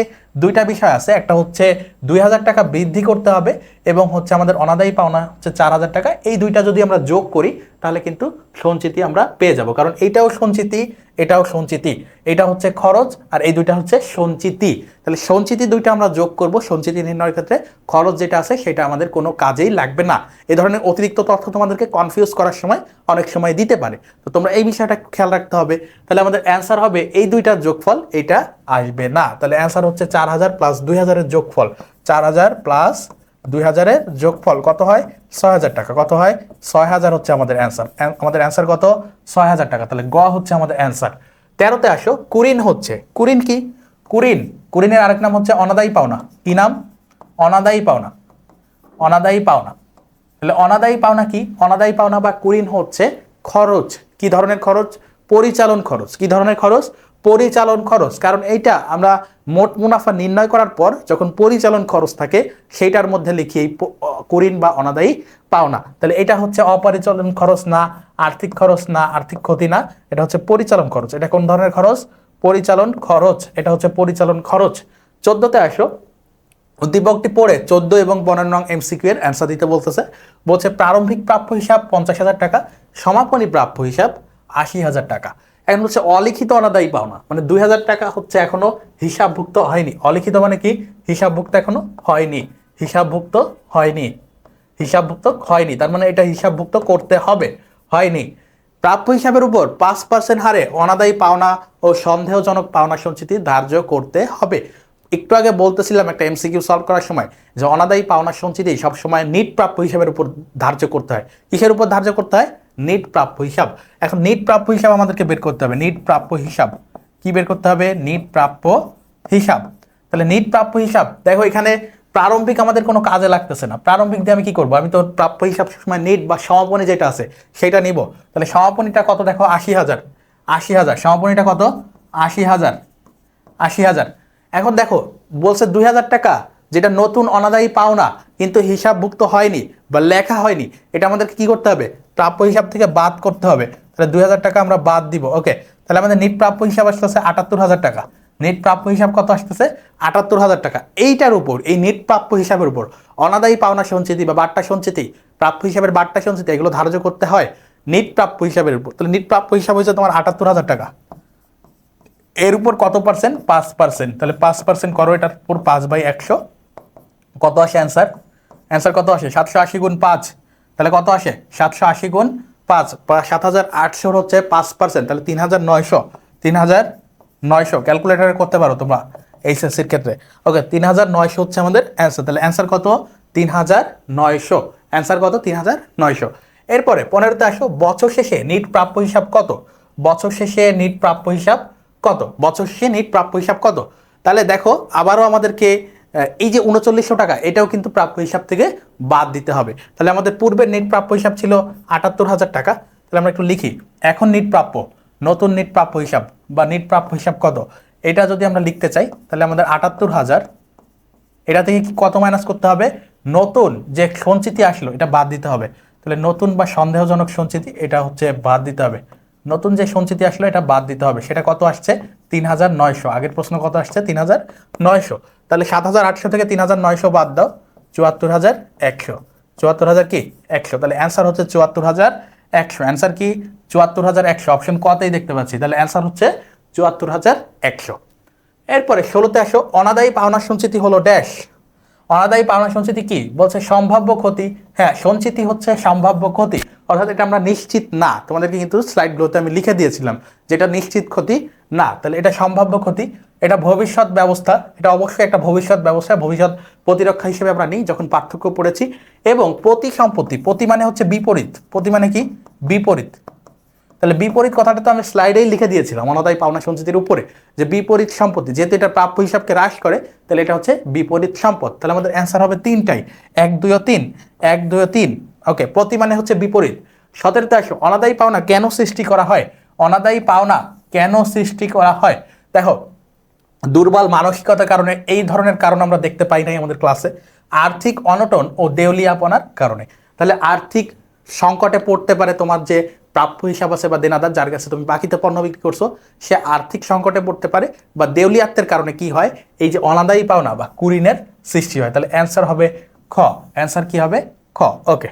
দুইটা বিষয় আছে, একটা হচ্ছে 2000 টাকা বৃদ্ধি করতে হবে এবং হচ্ছে আমাদের অনাদায়ী পাওনা হচ্ছে 4000 টাকা। এই দুইটা যদি আমরা যোগ করি তাহলে কিন্তু সঞ্চিতি আমরা পেয়ে যাব, কারণ এইটাও সঞ্চিতি, এটাও সঞ্চিতি। এটা হচ্ছে খরচ আর এই দুইটা হচ্ছে সঞ্চিতি। তাহলে সঞ্চিতি দুইটা আমরা যোগ করব সঞ্চিতি নির্ণয়ের ক্ষেত্রে। খরচ যেটা আছে সেটা আমাদের কোনো কাজেই লাগবে না। এই ধরনের অতিরিক্ত তথ্য তোমাদেরকে কনফিউজ করার সময় অনেক সময় দিতে পারে, তো তোমরা এই বিষয়টা খেয়াল রাখতে হবে। তাহলে আমাদের অ্যান্সার হবে এই দুইটার যোগফল, এটা আসবে না। তাহলে অ্যান্সার হচ্ছে 4000 প্লাস 2000 এর যোগফল। 4000 প্লাস 2000 এর যোগফল কত হয়? 6000 টাকা। কত হয়? 6000 হচ্ছে আমাদের অ্যান্সার। আমাদের অ্যান্সার কত? 6000 টাকা। তাহলে গ হচ্ছে আমাদের অ্যান্সার। 13তে আসো, কুরিন হচ্ছে, কুরিন কি? কুরিনের আরেক নাম হচ্ছে অনাদায়ী পাওনা। কি নাম? অনাদায়ী পাওনা। তাহলে অনাদায়ী পাওনা কি? অনাদায়ী পাওনা বা কুরিন হচ্ছে খরচ। কি ধরনের খরচ? পরিচালন খরচ। কি ধরনের খরচ? পরিচালন খরচ। কারণ এইটা আমরা মোট মুনাফা নির্ণয় করার পর যখন পরিচালন খরচ থাকে সেইটার মধ্যে লিখি এই কুরিন বা অনাদায়ী পাওনা। তাহলে এটা হচ্ছে অপরিচালন খরচ না, আর্থিক খরচ না, আর্থিক ক্ষতি না, এটা হচ্ছে পরিচালন খরচ। এটা কোন ধরনের খরচ? পরিচালন খরচ। এটা হচ্ছে পরিচালন খরচ। 14তে আসো, উদ্দীপকটি পড়ে 14 এবং 15 নং এমসিকিউ এর অ্যান্সার দিতে বলছে প্রারম্ভিক প্রাপ্য হিসাব 50,000 টাকা, সমাপনী প্রাপ্য হিসাব 80,000 টাকা। এখন হচ্ছে অলিখিত অনাদায়ী পাওনা, মানে 2000 টাকা হচ্ছে এখনো হিসাবভুক্ত হয়নি। অলিখিত মানে কি? হিসাবভুক্ত এখনো হয়নি, হিসাবভুক্ত হয়নি, তার মানে এটা হিসাবভুক্ত করতে হবে, হয়নি। প্রাপ্য হিসাবের উপর 5% হারে অনাদায়ী পাওনা ও সন্দেহজনক পাওনা সঞ্চিতি ধার্য করতে হবে। একটু আগে বলতেছিলাম একটা এমসিকিউ সলভ করার সময় যে অনাদায়ী পাওনা সঞ্চিতি সবসময় নিট প্রাপ্য হিসাবের উপর ধার্য করতে হয়। কিসের উপর ধার্য করতে হয়? নিট প্রাপ্য হিসাব। এখন নিট প্রাপ্য হিসাব আমাদেরকে বের করতে হবে। নিট প্রাপ্য হিসাব কি বের করতে হবে? নিট প্রাপ্য হিসাব। তাহলে নিট প্রাপ্য হিসাব দেখো এখানে প্রারম্ভিক আমাদের কোনো কাজে লাগতেছে না। প্রারম্ভিক দিয়ে আমি কি করব? আমি তো প্রাপ্য হিসাব সময় নিট বা সমাপনী যেটা আছে সেটা নিব। তাহলে সমাপনীটা কত দেখো? ৮০,০০০। ৮০,০০০ সমাপনীটা কত? ৮০,০০০। ৮০,০০০। এখন দেখো বলছে ২০০০ টাকা যেটা নতুন অনাদায়ী পাওনা কিন্তু হিসাবভুক্ত হয়নি বা লেখা হয়নি, এটা আমাদেরকে কি করতে হবে? প্রাপ্য হিসাব থেকে বাদ করতে হবে। তাহলে ২০০০ টাকা আমরা বাদ দিব। ওকে, তাহলে আমাদের নিট প্রাপ্য হিসাব আসতেছে ৭৮,০০০ টাকা। নিট প্রাপ্য হিসাব কত আসতেছে? ৭৮,০০০ টাকা। এইটার উপর, এই নিট প্রাপ্য হিসাবের উপর অনাদায়ী পাওনা সঞ্চিতি বা বাট্টা সঞ্চিতি, প্রাপ্য হিসাবের বাট্টা সঞ্চিতি এগুলো ধার্য করতে হয় নিট প্রাপ্য হিসাবের উপর। তাহলে নিট প্রাপ্য হিসাব হয়েছে তোমার ৭৮,০০০ টাকা। এর উপর কত পার্সেন্ট? ৫%। তাহলে ৫% করো, এটার উপর ৫/১০০ কত আসে অ্যান্সার? অ্যান্সার কত আসে? ৭৮০ গুণ ৫। তাহলে কত আসে? ৭৮০ গুণ ৫, ৭৮০০ হচ্ছে ৫%, তাহলে ৩৯০০। ৩৯০০ ক্যালকুলেটারে করতে পারো তোমরা এইচএসসির ক্ষেত্রে। ওকে, ৩৯০০ হচ্ছে আমাদের অ্যান্সার। তাহলে অ্যান্সার কত? ৩৯০০। অ্যান্সার কত? ৩৯০০। এরপরে 15তে আসো, বছর শেষে নিট প্রাপ্য হিসাব কত? বছর শেষে নিট প্রাপ্য হিসাব কত? বছর শেষে নিট প্রাপ্য হিসাব কত? তাহলে দেখো আবারও আমাদেরকে এই যে ৩৯০০ টাকা এটাও কিন্তু প্রাপ্য হিসাব থেকে বাদ দিতে হবে। তাহলে আমাদের পূর্বের নিট প্রাপ্য হিসাব ছিল ৭৮,০০০ টাকা। তাহলে আমরা একটু লিখি, এখন নিট প্রাপ্য, নতুন নিট প্রাপ্য হিসাব বা নিট প্রাপ্য হিসাব কত, এটা যদি আমরা লিখতে চাই তাহলে আমাদের ৭৮,০০০ এটা থেকে কত মাইনাস করতে হবে? নতুন যে সঞ্চিতি আসলো এটা বাদ দিতে হবে। তাহলে নতুন বা সন্দেহজনক সঞ্চিতি এটা হচ্ছে বাদ দিতে হবে। নতুন যে সঞ্চিতি আসলো এটা বাদ দিতে হবে। সেটা কত আসছে? ৩৯০০। আগের প্রশ্ন কত আসছে? ৩৯০০। তাহলে ৭৮০০ থেকে ৩৯০০ বাদ দাও, ৭৪,১০০। ৭৪,০০০ কি? ১০০। তাহলে অ্যান্সার হচ্ছে ৭৪,১০০। অ্যান্সার কি? ৭৪,১০০। অপশন কতেই দেখতে পাচ্ছি। তাহলে অ্যান্সার হচ্ছে ৭৪,১০০। এরপরে 16তে আসো, অনাদায়ী পাওনা সঞ্চিতি হলো ড্যাশ। অনাদায়ী পাওনা সঞ্চিতি কি? বলছে সম্ভাব্য ক্ষতি। হ্যাঁ, সঞ্চিতি হচ্ছে সম্ভাব্য ক্ষতি, অর্থাৎ এটা আমরা নিশ্চিত না। তোমাদেরকে কিন্তু স্লাইডগুলোতে আমি লিখে দিয়েছিলাম যেটা নিশ্চিত ক্ষতি না। তাহলে এটা সম্ভাব্য ক্ষতি, এটা ভবিষ্যৎ ব্যবস্থা, এটা অবশ্যই একটা ভবিষ্যৎ ব্যবস্থা, ভবিষ্যৎ প্রতিরক্ষা হিসেবে আমরা নিই যখন পার্থক্য পড়েছি। এবং প্রতি সম্পত্তি, প্রতি মানে হচ্ছে বিপরীত, প্রতি মানে কি? বিপরীত। তাহলে বিপরীত কথাটা তো আমি স্লাইডেই লিখে দিয়েছিলাম অনাদায়ী পাওনা সঞ্চিতির উপরে, যে বিপরীত সম্পত্তি যেহেতু এটা প্রাপ্য হিসাবকে হ্রাস করে তাহলে এটা হচ্ছে বিপরীত সম্পদ। তাহলে আমাদের অ্যান্সার হবে 3টাই, ১, ২ ও ৩, ১, ২ ও ৩। ওকে, প্রতি মানে হচ্ছে বিপরীত। 17তে আসো, অনাদায়ী পাওনা কেন সৃষ্টি করা হয়? অনাদায়ী পাওনা কেন সৃষ্টি করা হয়? দেখো, দুর্বল মানসিকতার কারণে, এই ধরনের কারণ আমরা দেখতে পাই নাই আমাদের ক্লাসে। আর্থিক অনটন ও দেউলিয়াপনার কারণে। তাহলে আর্থিক সংকটে পড়তে পারে তোমার যে প্রাপ্য হিসাব আছে বা দেনাদার, যার কাছে তুমি বাকিতে পণ্য বিক্রি করছো, সে আর্থিক সংকটে পড়তে পারে বা দেউলিয়াত্বের কারণে কি হয়? এই যে অনাদায়ী পাওনা বা কুঋণের সৃষ্টি হয়। তাহলে অ্যান্সার হবে খ। অ্যান্সার কি হবে? খ। ওকে,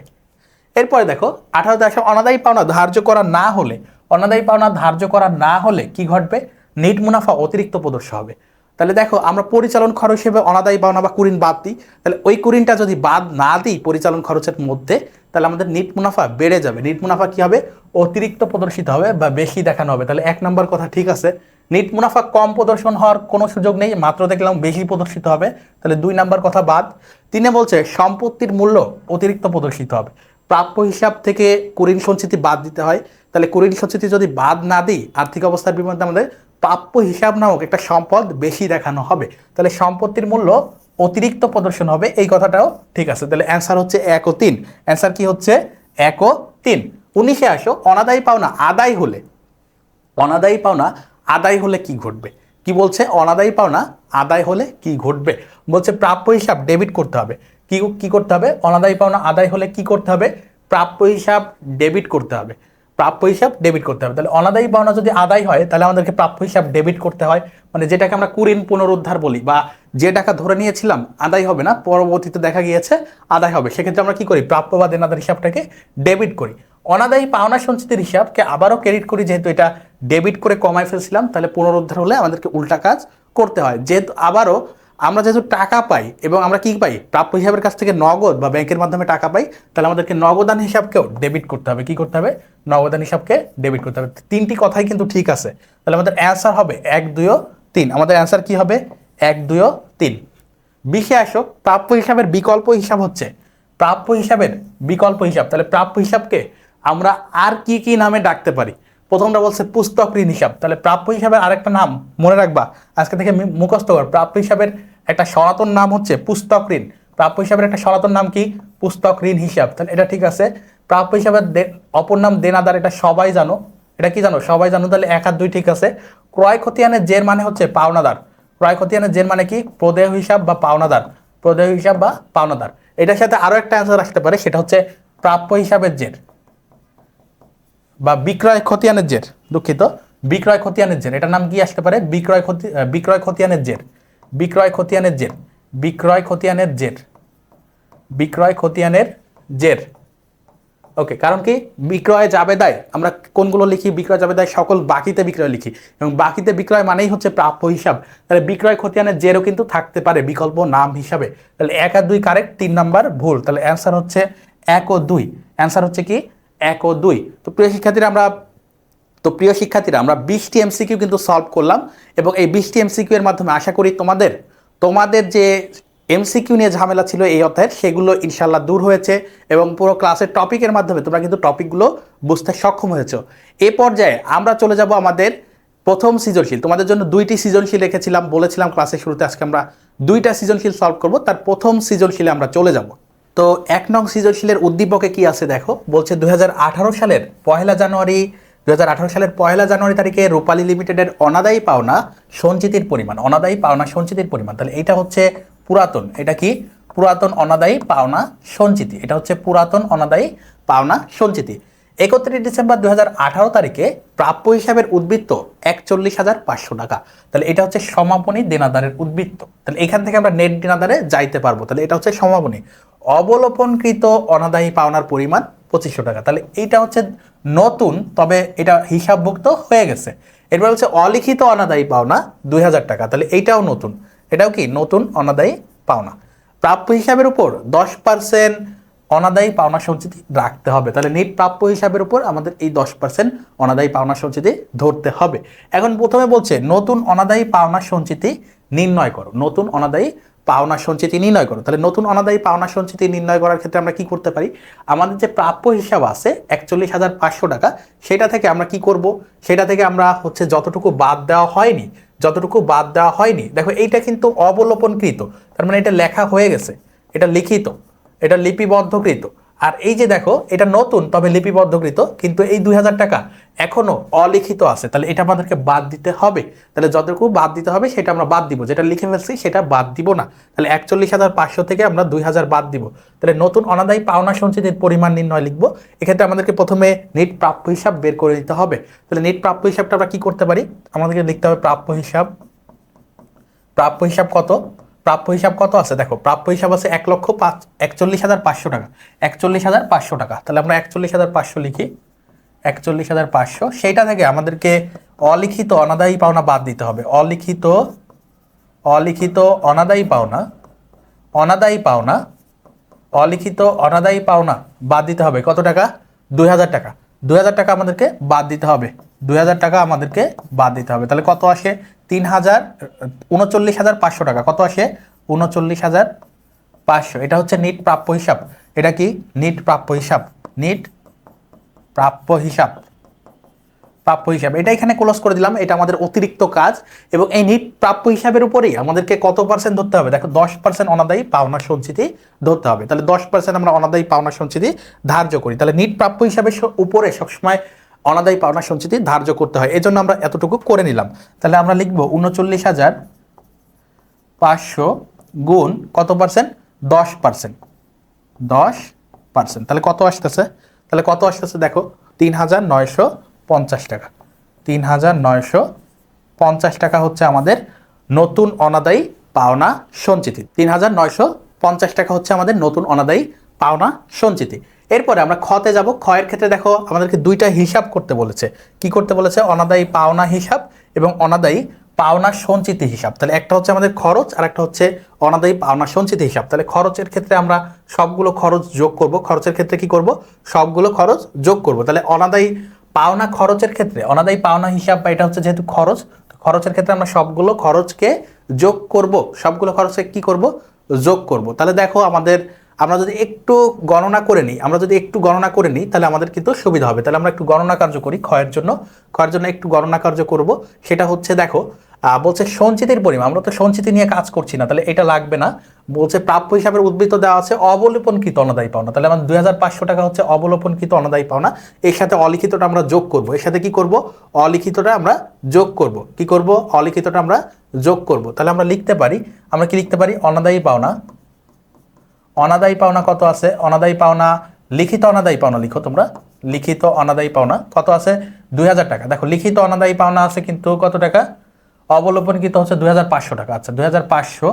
এরপরে দেখো 18তে আসো, অনাদায়ী পাওনা ধার্য করা না হলে, অনাদায়ী পাওনা ধার্য করা না হলে কি ঘটবে? নেট মুনাফা অতিরিক্ত প্রদর্শ হবে। তাহলে দেখো আমরা পরিচালন খরচ হিসেবে অনাদায়ী পাওনা বা কুঋণ বাদ দিই, তাহলে ওই কুঋণটা যদি বাদ না দিই পরিচালন খরচের মধ্যে, তাহলে আমাদের নেট মুনাফা বেড়ে যাবে। নেট মুনাফা কি হবে? অতিরিক্ত প্রদর্শিত হবে বা বেশি দেখানো হবে। তাহলে 1 নম্বর কথা ঠিক আছে, নেট মুনাফা কম প্রদর্শন হওয়ার কোনো সুযোগ নেই, মাত্র দেখলাম বেশি প্রদর্শিত হবে। তাহলে 2 নম্বর কথা বাদ। 3 বলছে সম্পত্তির মূল্য অতিরিক্ত প্রদর্শিত হবে। প্রাপ্য হিসাব থেকে কুঋণ সঞ্চিতি বাদ দিতে হয়, তাহলে কুঋণ সঞ্চিতি যদি বাদ না দিই আর্থিক অবস্থার বিপরীতে আমাদের প্রাপ্য হিসাব নামক একটা সম্পদ বেশি দেখানো হবে। তাহলে সম্পত্তির মূল্য অতিরিক্ত প্রদর্শন হবে, এই কথাটাও ঠিক আছে। তাহলে অ্যান্সার হচ্ছে 1 ও 3। অ্যান্সার কি হচ্ছে? 1 ও 3। 19-এ আসো, অনাদায়ী পাওনা আদায় হলে, অনাদায়ী পাওনা আদায় হলে কি ঘটবে? কি বলছে? অনাদায়ী পাওনা আদায় হলে কি ঘটবে? বলছে প্রাপ্য হিসাব ডেবিট করতে হবে। কি করতে হবে? অনাদায়ী পাওনা আদায় হলে কি করতে হবে? প্রাপ্য হিসাব ডেবিট করতে হবে। প্রাপ্য হিসাব ডেবিট করতে হবে। তাহলে অনাদায়ী পাওনা যদি আদায় হয় তাহলে আমাদেরকে প্রাপ্য হিসাব ডেবিট করতে হয়, মানে যেটাকে আমরা কুঋণ পুনরুদ্ধার বলি, বা যে টাকা ধরে নিয়েছিলাম আদায় হবে না, পরবর্তীতে দেখা গিয়েছে আদায় হবে, সেক্ষেত্রে আমরা কি করি? প্রাপ্য বা দেনাদার হিসাবটাকে ডেবিট করি। অনাদায়ী পাওনা সঞ্চিতির হিসাবকে আবারও ক্রেডিট করি, যেহেতু এটা ডেবিট করে কমায় ফেলছিলাম, তাহলে পুনরুদ্ধার হলে আমাদেরকে উল্টা কাজ করতে হয়। যেহেতু আবারও আমরা যেহেতু টাকা পাই এবং আমরা কি পাই? প্রাপ্য হিসাবের কাছ থেকে নগদ বা ব্যাংকের মাধ্যমে টাকা পাই, তাহলে আমাদেরকে নগদান হিসাবকেও ডেবিট করতে হবে। কি করতে হবে? নগদান হিসাবকে ডেবিট করতে হবে। 3টি কথাই কিন্তু ঠিক আছে। তাহলে আমাদের অ্যান্সার হবে 1, 2 ও 3। আমাদের অ্যান্সার কি হবে? 1, 2 ও 3। 20-এ আসো, প্রাপ্য হিসাবের বিকল্প হিসাব হচ্ছে, প্রাপ্য হিসাবের বিকল্প হিসাব। তাহলে প্রাপ্য হিসাবকে আমরা আর কি কি নামে ডাকতে পারি? প্রথমটা বলছে পুস্তক ঋণ হিসাব, তাহলে প্রাপ্য হিসাবের আরেকটা নাম মনে রাখবা, আজকে থেকে মুখস্থ কর। প্রাপ্য হিসাবের একটা সনাতন নাম হচ্ছে পুস্তক ঋণ। প্রাপ্য হিসাবের একটা সনাতন নাম কি? পুস্তক ঋণ হিসাব। তাহলে এটা ঠিক আছে। প্রাপ্য হিসাবের অপর নাম দেনাদার, এটা সবাই জানো। এটা কি জানো? সবাই জানো। তাহলে 1 আর 2 ঠিক আছে। ক্রয় খতিয়ানের জের মানে হচ্ছে পাওনাদার। ক্রয় খতিয়ানের জের মানে কি? প্রদেয় হিসাব বা পাওনাদার। প্রদেয় হিসাব বা পাওনাদার। এটার সাথে আরো একটা অ্যান্সার আসতে পারে, সেটা হচ্ছে প্রাপ্য হিসাবের জের বা বিক্রয় খতিয়ানের জের। দুঃখিত, বিক্রয় খতিয়ানের জের, এটার নাম কি আসতে পারে? বিক্রয় খতিয়ানের জের। বিক্রয় খতিয়ানের জের। বিক্রয় খতিয়ানের জের। বিক্রয় খতিয়ানের জের। ওকে, কারণ কি? বিক্রয় জাবেদায় আমরা কোনগুলো লিখি? বিক্রয় জাবেদায় সকল বাকিতে বিক্রয় লিখি, এবং বাকিতে বিক্রয় মানেই হচ্ছে প্রাপ্য হিসাব। তাহলে বিক্রয় খতিয়ানের জেরও কিন্তু থাকতে পারে বিকল্প নাম হিসাবে। তাহলে 1 আর 2 কারেক্ট, 3 নাম্বার ভুল। তাহলে অ্যান্সার হচ্ছে 1 ও 2। অ্যান্সার হচ্ছে কি? 1 ও 2। তো প্রিয় শিক্ষার্থীরা আমরা 20টি এমসিকিউ কিন্তু সলভ করলাম, এবং এই 20টি এমসিকিউ এর মাধ্যমে আশা করি তোমাদের যে এমসিকিউ নিয়ে ঝামেলা ছিল এই অধ্যায়ের, সেগুলো ইনশাল্লাহ দূর হয়েছে, এবং পুরো ক্লাসের টপিকের মাধ্যমে তোমরা কিন্তু টপিকগুলো বুঝতে সক্ষম হয়েছো। এ পর্যায়ে আমরা চলে যাব আমাদের প্রথম সৃজনশীল। তোমাদের জন্য 2টি সৃজনশীল রেখেছিলাম, বলেছিলাম ক্লাসের শুরুতে আজকে আমরা 2টা সৃজনশীল সলভ করব। তার প্রথম সৃজনশীলে আমরা চলে যাব। তো 1 নং সৃজনশীলের উদ্দীপকে কি আছে দেখো। বলছে 2018 সালের 1 জানুয়ারি 2018 সালের 1 জানুয়ারি তারিখে রূপালী লিমিটেডের অনাদায়ী পাওনা সঞ্চিতির পরিমাণ। অনাদায়ী পাওনা সঞ্চিতির পরিমাণ, তাহলে এটা হচ্ছে পুরাতন। এটা কি? পুরাতন অনাদায়ী পাওনা সঞ্চিতি। এটা হচ্ছে পুরাতন অনাদায়ী পাওনা সঞ্চিতি। 31 ডিসেম্বর 2018 তারিখে প্রাপ্য হিসাবের উদ্বৃত্ত 41,500 টাকা। তাহলে এটা হচ্ছে সমাপনী দেনাদারের উদ্বৃত্ত। তাহলে এখান থেকে আমরা নেট দেনাদারে যাইতে পারবো। তাহলে এটা হচ্ছে সমাপনী। অবলোপনকৃত অনাদায়ী পাওনার পরিমাণ 2500 টাকা। তাহলে এইটা হচ্ছে নতুন, তবে এটা হিসাবভুক্ত হয়ে গেছে। এরপর হচ্ছে অলিখিত অনাদায়ী পাওনা 2000 টাকা। তাহলে এইটাও নতুন। এটাও কি? নতুন অনাদায়ী পাওনা। প্রাপ্য হিসাবের উপর 10% অনাদায়ী পাওনা সঞ্চিতি রাখতে হবে। তাহলে নিট প্রাপ্য হিসাবের উপর আমাদের এই 10% অনাদায়ী পাওনা সঞ্চিতি ধরতে হবে। এখন প্রথমে বলছে নতুন অনাদায়ী পাওনা সঞ্চিতি নির্ণয় করো। নতুন অনাদায়ী পাওনা সঞ্চিতি নির্ণয় করো। তাহলে নতুন অনাদায়ী পাওনা সঞ্চিতি নির্ণয় করার ক্ষেত্রে আমরা কি করতে পারি? আমাদের যে প্রাপ্য হিসাব আছে 41,500 টাকা, সেটা থেকে আমরা কি করব? সেটা থেকে আমরা হচ্ছে যতটুকু বাদ দেওয়া হয়নি, দেখো এইটা কিন্তু অবলোপনকৃত, তার মানে এটা লেখা হয়ে গেছে, এটা লিখিত, এটা লিপিবদ্ধকৃত। আর এই যে দেখো, এটা নতুন তবে লিপিবদ্ধকৃত, কিন্তু এই 2000 টাকা এখনো অলিখিত আছে। তাহলে এটা আমাদেরকে বাদ দিতে হবে। তাহলে যতটুকু বাদ দিতে হবে সেটা আমরা বাদ দিব, যেটা লিখে ফেলছি সেটা বাদ দিব না। তাহলে 41,500 থেকে আমরা 2000 বাদ দিব। তাহলে নতুন অনাদায়ী পাওনা সঞ্চিতির পরিমাণ নির্ণয় লিখবো। এক্ষেত্রে আমাদেরকে প্রথমে নিট প্রাপ্য হিসাব বের করে নিতে হবে। তাহলে নিট প্রাপ্য হিসাবটা আমরা কি করতে পারি? আমাদেরকে লিখতে হবে প্রাপ্য হিসাব। প্রাপ্য হিসাব কত? প্রাপ্য হিসাব কত আছে দেখো। প্রাপ্য হিসাব আছে 1,41,500 টাকা। 41,500 টাকা। তাহলে আমরা 41,500 লিখি। 41,500, সেইটা থেকে আমাদেরকে অলিখিত অনাদায়ী পাওনা বাদ দিতে হবে। অলিখিত অনাদায়ী পাওনা অলিখিত অনাদায়ী পাওনা বাদ দিতে হবে। কত টাকা? 2000 টাকা। 2000 টাকা আমাদেরকে বাদ দিতে হবে। 2000 টাকা আমাদেরকে বাদ দিতে হবে। তাহলে কত আসে? 39,500 টাকা। কত আসে? 39,500। এটা হচ্ছে নিট প্রাপ্য হিসাব। এটা কি? নিট প্রাপ্য হিসাব। নিট প্রাপ্য হিসাব। প্রাপ্য হিসাব এটা এখানে ক্লোজ করে দিলাম। এটা আমাদের অতিরিক্ত কাজ, এবং এই নিট প্রাপ্য হিসাবের উপরেই আমাদেরকে কত পার্সেন্ট ধরতে হবে? দেখো 10% অনাদায়ী পাওনা সঞ্চিতি ধরতে হবে। তাহলে 10% আমরা অনাদায়ী পাওনা সঞ্চিতি ধার্য করি। তাহলে নিট প্রাপ্য হিসাবের উপরে সবসময় অনাদায়ী পাওনা সঞ্চিতি ধার্য করতে হয়, এজন্য আমরা এতটুকু করে নিলাম। তাহলে আমরা লিখব 39,500 গুণ কত পার্সেন্ট? 10%। 10%। তাহলে কত আসতেছে? দেখো 3,950 টাকা। 3,950 টাকা হচ্ছে আমাদের নতুন অনাদায়ী পাওনা সঞ্চিতি। 3,950 টাকা হচ্ছে আমাদের নতুন অনাদায়ী পাওনা সঞ্চিতি। এরপরে আমরা খতে যাব। খয়ের ক্ষেত্রে দেখো আমাদেরকে 2টা হিসাব করতে বলেছে। কি করতে বলেছে? অনাদায়ী পাওনা হিসাব এবং অনাদায়ী পাওনা সঞ্চিতি হিসাব। তাহলে একটা হচ্ছে আমাদের খরচ, আর একটা হচ্ছে অনাদায়ী পাওনা সঞ্চিতি হিসাব। তাহলে খরচের ক্ষেত্রে আমরা সবগুলো খরচ যোগ করব। খরচের ক্ষেত্রে কি করব? সবগুলো খরচ যোগ করব। তাহলে অনাদায়ী পাওনা খরচের ক্ষেত্রে অনাদায়ী পাওনা হিসাব, বা এটা হচ্ছে যেহেতু খরচের ক্ষেত্রে আমরা সবগুলো খরচকে যোগ করব। সবগুলো খরচকে কি করব? যোগ করব। তাহলে দেখো আমরা যদি একটু গণনা করে নিই তাহলে আমাদের কিন্তু সুবিধা হবে। তাহলে আমরা একটু গণনা কার্য করি ক্ষয়ের জন্য একটু গণনা কার্য করব। সেটা হচ্ছে দেখো বলছে সঞ্চিতির পরিমাণ, আমরা তো সঞ্চিতি নিয়ে কাজ করছি না, তাহলে এটা লাগবে না। বলছে প্রাপ্য হিসাবের উদ্বৃত্ত দেওয়া আছে অবলোপনকৃত অনাদায়ী পাওনা, তাহলে আমাদের 2500 টাকা হচ্ছে অবলোপনকৃত অনাদায়ী পাওনা। এর সাথে অলিখিতটা আমরা যোগ করব, এর সাথে কি করব, অলিখিতটা আমরা যোগ করব। কি করব, অলিখিতটা আমরা যোগ করব। তাহলে আমরা লিখতে পারি, আমরা কি লিখতে পারি, অনাদায়ী পাওনা কত আছে, অনাদায়ী পাওনা, লিখিত অনাদায়ী পাওনা লিখো তোমরা, লিখিত অনাদায়ী পাওনা কত আছে 2000 টাকা। দেখো লিখিত অনাদায়ী পাওনা আছে কিন্তু কত টাকা, অবলোপনকৃত হচ্ছে 2500 টাকা। আচ্ছা 2500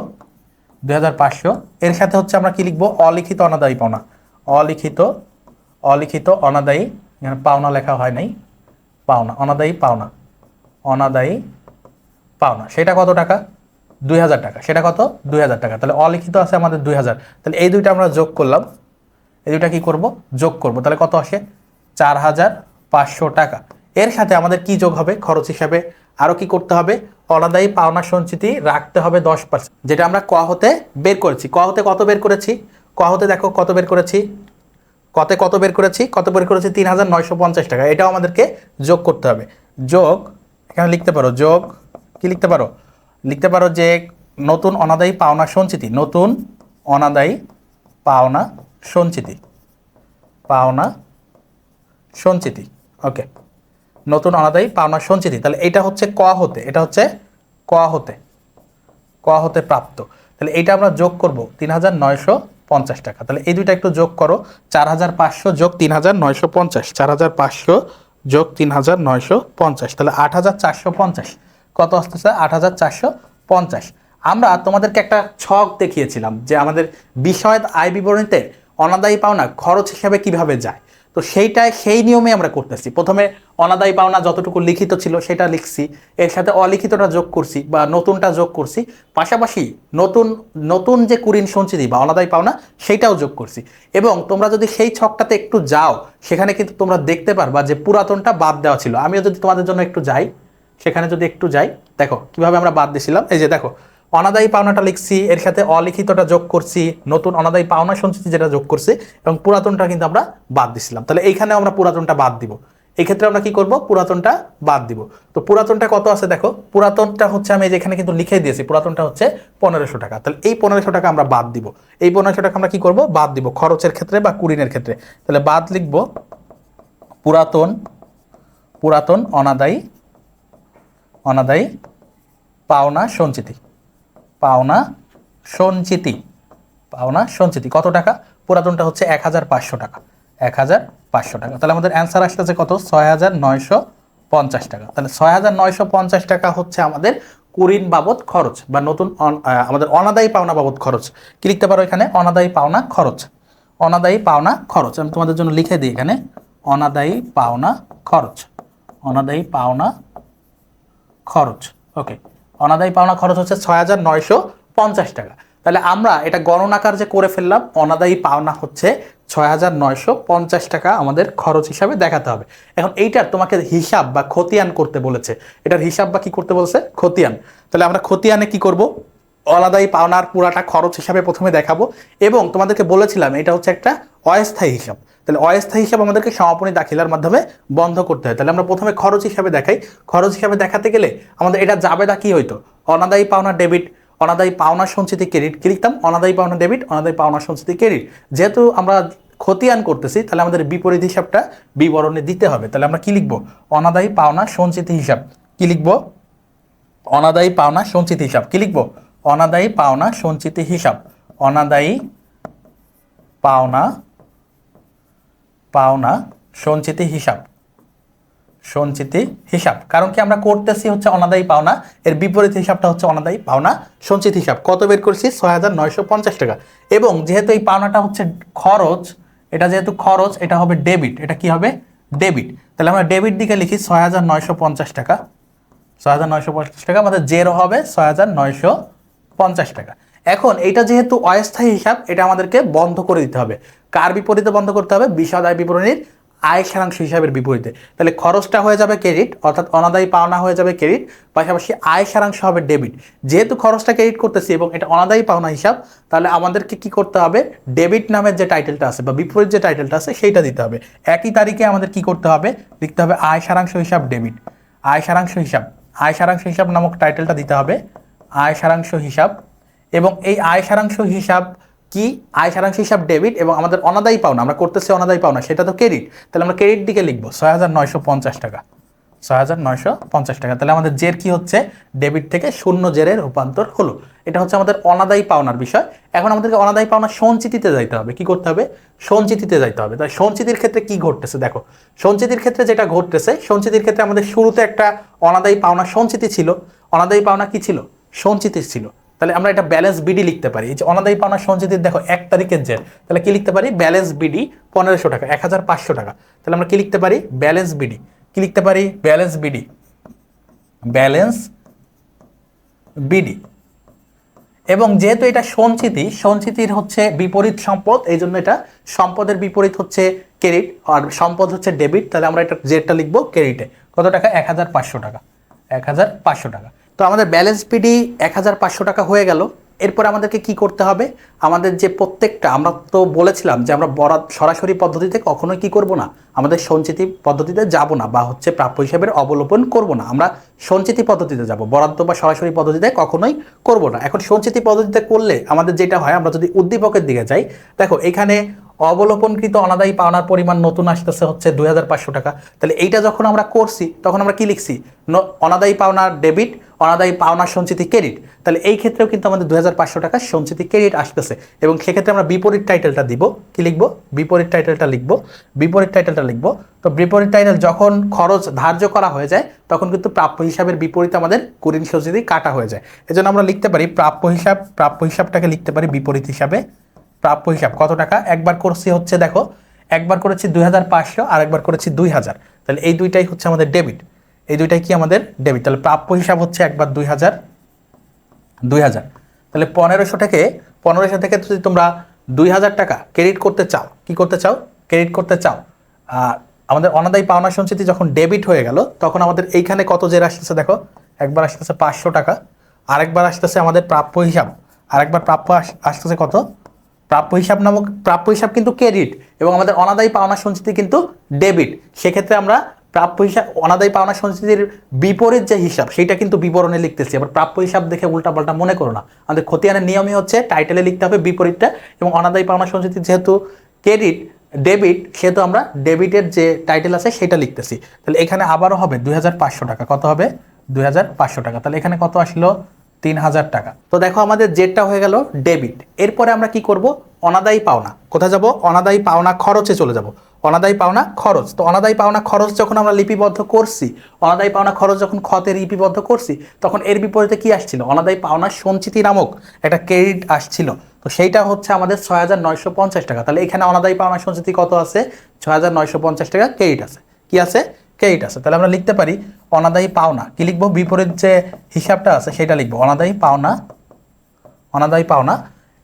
এর সাথে হচ্ছে আমরা কি লিখবো, অলিখিত অনাদায়ী পাওনা, অলিখিত অনাদায়ী, এখানে পাওনা লেখা হয় নাই, পাওনা, অনাদায়ী পাওনা সেটা কত টাকা, 2000 টাকা। সেটা কত, 2000 টাকা। তাহলে অলিখিত আছে আমাদের 2000, তাহলে এই দুইটা আমরা যোগ করলাম, এই দুইটা কি করব, যোগ করব। তাহলে কত আসে, 4500 টাকা। এর সাথে আমাদের কি যোগ হবে, খরচ হিসাবে আরো কি করতে হবে, অনাদায়ী পাওনা সঞ্চিতি রাখতে হবে 10%, যেটা আমরা ক হতে বের করেছি। ক হতে কত বের করেছি, ক হতে দেখো কত বের করেছি, কত বের করেছি 3950 টাকা। এটাও আমাদেরকে যোগ করতে হবে। যোগ, এখানে লিখতে পারো যোগ, কি লিখতে পারো যে নতুন অনাদায়ী পাওনা সঞ্চিতি, নতুন অনাদায়ী পাওনা সঞ্চিতি, ওকে, নতুন অনাদায়ী পাওনা সঞ্চিতি। তাহলে এটা হচ্ছে ক হতে, এটা হচ্ছে ক হতে প্রাপ্ত। তাহলে এটা আমরা যোগ করব 3950 টাকা। তাহলে এই দুইটা একটু যোগ করো, 4500 যোগ 3950, 4500 যোগ 3950, তাহলে 8450। কত আসতেছে, 8450। আমরা তোমাদেরকে একটা ছক দেখিয়েছিলাম যে আমাদের বিষয় আয় বিবরণীতে অনাদায়ী পাওনা খরচ হিসাবে কিভাবে যায়। তো সেই নিয়মে আমরা করতেছি। প্রথমে অনাদায়ী পাওনা যতটুকু লিখিত ছিল সেটা লিখছি, এর সাথে অলিখিতটা যোগ করছি বা নতুনটা যোগ করছি, পাশাপাশি নতুন যে কুঋণ সঞ্চিতি বা অনাদায়ী পাওনা সেটাও যোগ করছি। এবং তোমরা যদি সেই ছকটাতে একটু যাও, সেখানে কিন্তু তোমরা দেখতে পারবা যে পুরাতনটা বাদ দেওয়া ছিল। আমিও যদি তোমাদের জন্য একটু যাই, সেখানে যদি একটু যাই, দেখো কিভাবে আমরা বাদ দিয়েছিলাম। এই যে দেখো, অনাদায়ী পাওনাটা লিখছি, এর সাথে অলিখিতটা যোগ করছি, নতুন অনাদায়ী পাওনা সঞ্চিতি যেটা যোগ করছি, এবং পুরাতনটা কিন্তু আমরা বাদ দিছিলাম। তাহলে এইখানে আমরা পুরাতনটা বাদ দিব। এই ক্ষেত্রে আমরা কি করব, পুরাতনটা বাদ দিব। তো পুরাতনটা কত আছে দেখো, পুরাতনটা হচ্ছে আমি যেখানে কিন্তু লিখে দিয়েছি, পুরাতনটা হচ্ছে 1500 টাকা। তাহলে এই 1500 টাকা আমরা বাদ দিব। এই 1500 টাকা আমরা কি করব, বাদ দিব খরচের ক্ষেত্রে বা কুঋণের ক্ষেত্রে। তাহলে বাদ লিখব পুরাতন অনাদায়ী পাওনা সঞ্চিতি কত টাকা, পুরাতনটা হচ্ছে 1500 টাকা, 1500 টাকা। তাহলে আমাদের অ্যান্সার আসতেছে কত, 6950 টাকা। তাহলে 6950 টাকা হচ্ছে আমাদের কুঋণ বাবদ খরচ বা নতুন আমাদের অনাদায়ী পাওনা বাবদ খরচ। কি লিখতে পারো এখানে, অনাদায়ী পাওনা খরচ, আমি তোমাদের জন্য লিখে দিই এখানে, অনাদায়ী পাওনা খরচ, ওকে, অনাদায়ী পাওনা খরচ হচ্ছে 6950 টাকা। তাহলে আমরা এটা গণনাকার যে করে ফেললাম, অনাদায়ী পাওনা হচ্ছে 6950 টাকা আমাদের খরচ হিসাবে দেখাতে হবে। এখন এইটার তোমাকে হিসাব বা খতিয়ান করতে বলেছে, এটার হিসাব বা কি করতে বলেছে, খতিয়ান। তাহলে আমরা খতিয়ানে কি করব, অনাদায়ী পাওনার পুরাটা খরচ হিসাবে প্রথমে দেখাবো, এবং তোমাদেরকে বলেছিলাম এটা হচ্ছে একটা অস্থায়ী হিসাব। তাহলে অস্থায়ী হিসাব আমাদেরকে সমাপনী দাখিলার মাধ্যমে বন্ধ করতে হয়। তাহলে আমরা প্রথমে খরচ হিসাবে দেখাই। খরচ হিসাবে দেখাতে গেলে আমাদের এটা জাবেদা কি হইতো, অনাদায়ী পাওনা ডেবিট, অনাদায়ী পাওনা সঞ্চিতি ক্রেডিট। কি লিখতাম, অনাদায়ী পাওনা ডেবিট, অনাদায়ী পাওনা সঞ্চিতি ক্রেডিট। যেহেতু আমরা খতিয়ান করতেছি, তাহলে আমাদের বিপরীত হিসাবটা বিবরণে দিতে হবে। তাহলে আমরা কি লিখবো, অনাদায়ী পাওনা সঞ্চিতি হিসাব। কি লিখবো, অনাদায়ী পাওনা সঞ্চিতি হিসাব। কি লিখবো, অনাদায়ী পাওনা সঞ্চিতি হিসাব, অনাদায়ী পাওনা সঞ্চিতি হিসাব। কারণ কি আমরা করতেছি হচ্ছে অনাদায়ী পাওনা, এর বিপরীত হিসাবটা হচ্ছে অনাদায়ী পাওনা সঞ্চিতি হিসাব। কত বের করছি, 6950 টাকা। এবং যেহেতু এই পাওনাটা হচ্ছে খরচ, এটা যেহেতু খরচ, এটা হবে ডেবিট। এটা কি হবে, ডেবিট। তাহলে আমরা ডেবিট দিকে লিখি 6950 টাকা, 6950 টাকা। আমাদের জেরো হবে 6950 টাকা। এখন এটা যেহেতু অস্থায়ী হিসাব, এটা আমাদেরকে বন্ধ করে দিতে হবে। কার বিপরীতে বন্ধ করতে হবে, বিশদ আয় বিবরণীর আয় সারাংশ হিসাবের বিপরীতে। তাহলে খরচটা হয়ে যাবে ক্রেডিট, অর্থাৎ অনাদায়ী পাওনা হয়ে যাবে ক্রেডিট, পাশাপাশি আয় সারাংশ হবে ডেবিট। যেহেতু খরচটা ক্রেডিট করতেছি এবং এটা অনাদায়ী পাওনা হিসাব, তাহলে আমাদেরকে কি করতে হবে, ডেবিট নামের যে টাইটেলটা আছে বা বিপরীত যে টাইটেলটা আছে সেইটা দিতে হবে। একই তারিখে আমাদের কি করতে হবে, লিখতে হবে আয় সারাংশ হিসাব ডেবিট, আয় সারাংশ হিসাব, আয় সারাংশ হিসাব নামক টাইটেলটা দিতে হবে, আয় সারাংশ হিসাব। এবং এই আয় সারাংশ হিসাব কি, আয় সারাংশ হিসাব ডেবিট এবং আমাদের অনাদায়ী পাওনা, আমরা করতেছি অনাদায়ী পাওনা, সেটা তো ক্রেডিট, তাহলে আমরা ক্রেডিট দিকে লিখবো ৬,৯৫০ টাকা, ৬,৯৫০ টাকা। তাহলে আমাদের জের কি হচ্ছে, ডেবিট থেকে শূন্য জেরে রূপান্তর হলো। এটা হচ্ছে আমাদের অনাদায়ী পাওনার বিষয়। এখন আমাদেরকে অনাদায়ী পাওনা সঞ্চিতিতে যাইতে হবে। কি করতে হবে, সঞ্চিতিতে যাইতে হবে। তাই সঞ্চিতির ক্ষেত্রে কি ঘটতেছে দেখো, সঞ্চিতির ক্ষেত্রে যেটা ঘটতেছে, সঞ্চিতির ক্ষেত্রে আমাদের শুরুতে একটা অনাদায়ী পাওনা সঞ্চিতি ছিল। অনাদায়ী পাওনা কি ছিল, সঞ্চিতি ছিল। তাহলে আমরা এটা ব্যালেন্স বিডি লিখতে পারি। এই যে অনাদায়ী পাওনা সঞ্চিতির দেখো ১ তারিখের জের, তাহলে কি লিখতে পারি, ব্যালেন্স বিডি ১৫০০ টাকা, ১৫০০ টাকা। তাহলে আমরা কি লিখতে পারি, ব্যালেন্স বিডি, কি লিখতে পারি, ব্যালেন্স বিডি, ব্যালেন্স বিডি। এবং যেহেতু এটা সঞ্চিতি, সঞ্চিতির হচ্ছে বিপরীত সম্পদ, এই জন্য এটা সম্পদের বিপরীত হচ্ছে ক্রেডিট আর সম্পদ হচ্ছে ডেবিট। তাহলে আমরা এটা জেডটা লিখবো ক্রেডিটে। কত টাকা, ১৫০০ টাকা, ১৫০০ টাকা। তো আমাদের ব্যালেন্স পিডি ১৫০০ টাকা হয়ে গেল। এরপর আমাদেরকে কি করতে হবে, আমাদের যে প্রত্যেকটা, আমরা তো বলেছিলাম যে আমরা বরাদ সরাসরি পদ্ধতিতে কখনোই কি করব না, আমাদের সঞ্চিতি পদ্ধতিতে যাব না বা হচ্ছে প্রাপ্য হিসাবের অবলোপন করব না, আমরা সঞ্চিতি পদ্ধতিতে যাব, বরাদ্দ বা সরাসরি পদ্ধতিতে কখনোই করব না। এখন সঞ্চিতি পদ্ধতিতে করলে আমাদের যেটা হয়, আমরা যদি উদ্দীপকের দিকে যাই, দেখো এখানে অবলোপনকৃত অনাদায়ী পাওনার পরিমাণ নতুন আসতেছে হচ্ছে ২৫০০ টাকা। তাহলে এইটা যখন আমরা করছি তখন আমরা কি লিখছি, অনাদায়ী পাওনার ডেবিট, অনাদায়ী পাওনার সঞ্চিতি ক্রেডিট। তাহলে এই ক্ষেত্রেও কিন্তু আমাদের ২৫০০ টাকা সঞ্চিতি ক্রেডিট আসতেছে। এবং সেক্ষেত্রে আমরা বিপরীত টাইটেলটা দিব, কি লিখবো, বিপরীত টাইটেলটা লিখবো, বিপরীত টাইটেলটা লিখবো। তো বিপরীত টাইটেল যখন খরচ ধার্য করা হয়ে যায় তখন কিন্তু প্রাপ্য হিসাবের বিপরীতে আমাদের কুড়িন সঞ্চিতি কাটা হয়ে যায়। এজন্য আমরা লিখতে পারি প্রাপ্য হিসাব, প্রাপ্য হিসাবটাকে লিখতে পারি বিপরীত হিসাবে। প্রাপ্য হিসাব কত টাকা, একবার করছি হচ্ছে দেখো, একবার করেছি ২৫০০ আর একবার করেছি ২০০০। তাহলে এই দুইটাই হচ্ছে আমাদের ডেবিট, এই দুইটাই কি আমাদের ডেবিট। তাহলে প্রাপ্য হিসাব হচ্ছে একবার ২০০০, ২০০০। তাহলে ১৫০০ থেকে যদি তোমরা ২০০০ টাকা ক্রেডিট করতে চাও, কি করতে চাও, ক্রেডিট করতে চাও, আমাদের অনাদায়ী পাওনা সঞ্চিতি যখন ডেবিট হয়ে গেল তখন আমাদের এইখানে কত জের আসতেছে দেখো, একবার আসতেছে ৫০০ টাকা, আরেকবার আসতেছে আমাদের প্রাপ্য হিসাব, আরেকবার প্রাপ্য আসতেছে কত, প্রাপ্য হিসাব নামক, প্রাপ্য হিসাব কিন্তু ক্রেডিট এবং আমাদের অনাদায়ী পাওনা সঞ্চিতি কিন্তু ডেবিট। সেক্ষেত্রে আমরা প্রাপ্য হিসাব, অনাদায়ী পাওনা সঞ্চিতির বিপরীত যে হিসাব সেটা কিন্তু বিবরণে লিখতেছি। আবার প্রাপ্য হিসাব দেখে উল্টাপাল্টা মনে করো না, আমাদের খতিয়ানের নিয়মই হচ্ছে টাইটেলে লিখতে হবে বিপরীতটা। এবং অনাদায়ী পাওনা সঞ্চিতি যেহেতু ক্রেডিট ডেবিট, সেহেতু আমরা ডেবিটের যে টাইটেল আছে সেটা লিখতেছি। তাহলে এখানে আবারও হবে ২৫০০ টাকা, কত হবে, ২৫০০ টাকা। তাহলে এখানে কত আসলো, ৩০০০ টাকা। তো দেখো আমাদের জেডটা হয়ে গেল ডেবিট। এরপরে আমরা কি করব, অনাদায়ী পাওনা, কোথায় যাব, অনাদায়ী পাওনা খরচে চলে যাব, অনাদায়ী পাওনা খরচ। তো অনাদায়ী পাওনা খরচ যখন আমরা লিপিবদ্ধ করছি, অনাদায়ী পাওনা খরচ যখন খতে লিপিবদ্ধ করছি, তখন এর বিপরীতে কি আসছিল, অনাদায়ী পাওনা সঞ্চিতি নামক একটা ক্রেডিট আসছিল। তো সেইটা হচ্ছে আমাদের ৬,৯৫০ টাকা। তাহলে এখানে অনাদায়ী পাওনা সঞ্চিতি কত আছে, ৬,৯৫০ টাকা ক্রেডিট আছে, কি আছে, ক্রেডিট আছে। তাহলে আমরা লিখতে পারি অনাদায়ী পাওনা, কি লিখবো, বিপরীত যে হিসাবটা আছে সেটা লিখবো, অনাদায়ী পাওনা, অনাদায়ী পাওনা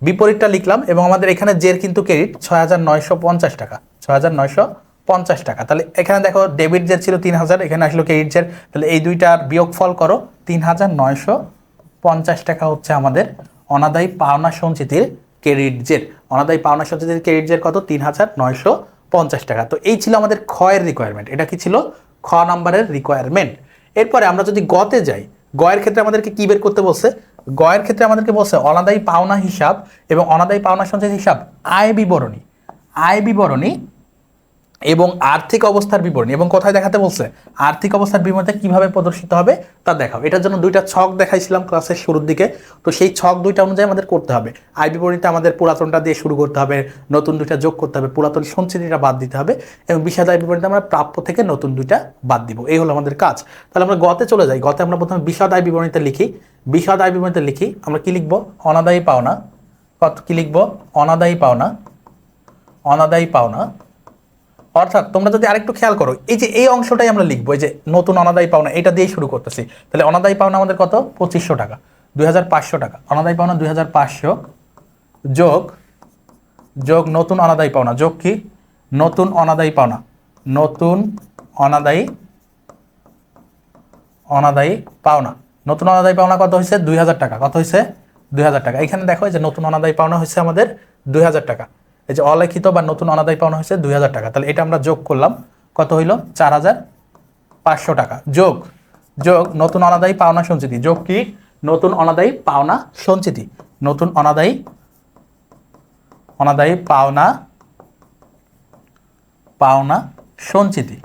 বিপরীতটা লিখলাম। এবং আমাদের এখানে জের কিন্তু ক্রেডিট ৬,৯৫০ টাকা, ৬,৯৫০ টাকা। তাহলে এখানে দেখো ডেবিট জের ছিল ৩০০০, এখানে আসলো ক্রেডিট জের। তাহলে এই দুইটার বিয়োগফল করো, ৩,৯৫০ টাকা হচ্ছে আমাদের অনাদায়ী পাওনা সঞ্চিতির ক্রেডিট জের। অনাদায়ী পাওনা সঞ্চিতির ক্রেডিট জের কত, ৩,৯৫০ টাকা। তো এই ছিল আমাদের ক্ষয়ের রিকোয়ারমেন্ট, এটা কি ছিল, খ নাম্বারের রিকোয়ারমেন্ট। এরপরে আমরা যদি গতে যাই, গয়ের ক্ষেত্রে আমাদেরকে কি বের করতে বলছে, গয়ের ক্ষেত্রে আমাদেরকে বলছে অনাদায়ী পাওনা হিসাব এবং অনাদায়ী পাওনা সঞ্চিতি হিসাব, আয় বিবরণী, আয় বিবরণী এবং আর্থিক অবস্থার বিবরণী। এবং কোথায় দেখাতে বলছে, আর্থিক অবস্থার বিবরণীতে কিভাবে প্রদর্শিত হবে তা দেখাও। এটার জন্য দুইটা ছক দেখাইছিলাম ক্লাসের শুরুর দিকে। তো সেই ছক দুইটা অনুযায়ী আমাদের করতে হবে। আয় বিবরণীতে আমাদের পুরাতনটা দিয়ে শুরু করতে হবে, নতুন দুইটা যোগ করতে হবে, পুরাতন সঞ্চিতিটা বাদ দিতে হবে, এবং বিশদ আয় বিবরণীতে আমরা প্রাপ্য থেকে নতুন দুইটা বাদ দিব। এই হলো আমাদের কাজ। তাহলে আমরা গতে চলে যাই। গতে আমরা প্রথমে বিশদ আয় বিবরণীতে লিখি, বিশদ আয় বিবরণীতে লিখি আমরা কি লিখবো, অনাদায়ী পাওনা, কত কি লিখবো, অনাদায়ী পাওনা, অনাদায়ী পাওনা। অর্থাৎ তোমরা যদি আরেকটু খেয়াল করো, এই যে এই অংশটাই আমরা লিখবো, এই যে নতুন অনাদায়ী পাওনা, এটা দিয়েই শুরু করতেছি। তাহলে অনাদায়ী পাওনা আমাদের কত, ২৫০০ টাকা, ২৫০০ টাকা। অনাদায়ী পাওনা ২৫০০ যোগ যোগ নতুন অনাদায়ী পাওনা, যোগ কি, নতুন অনাদায়ী পাওনা, নতুন অনাদায়ী পাওনা। নতুন অনাদায়ী পাওনা কত হয়েছে? 2000 টাকা। কত হয়েছে? 2000 টাকা। এখানে দেখো যে নতুন অনাদায়ী পাওনা হয়েছে আমাদের 2000 টাকা। এই যে অলিখিত বা নতুন অনাদায়ী পাওনা হয়েছে 2000 টাকা। তাহলে এটা আমরা যোগ করলাম, কত হইল? 4500 টাকা। যোগ নতুন অনাদায়ী পাওনা সঞ্চিতি। যোগ কি? নতুন অনাদায়ী পাওনা সঞ্চিতি। নতুন অনাদায়ী পাওনা সঞ্চিতি।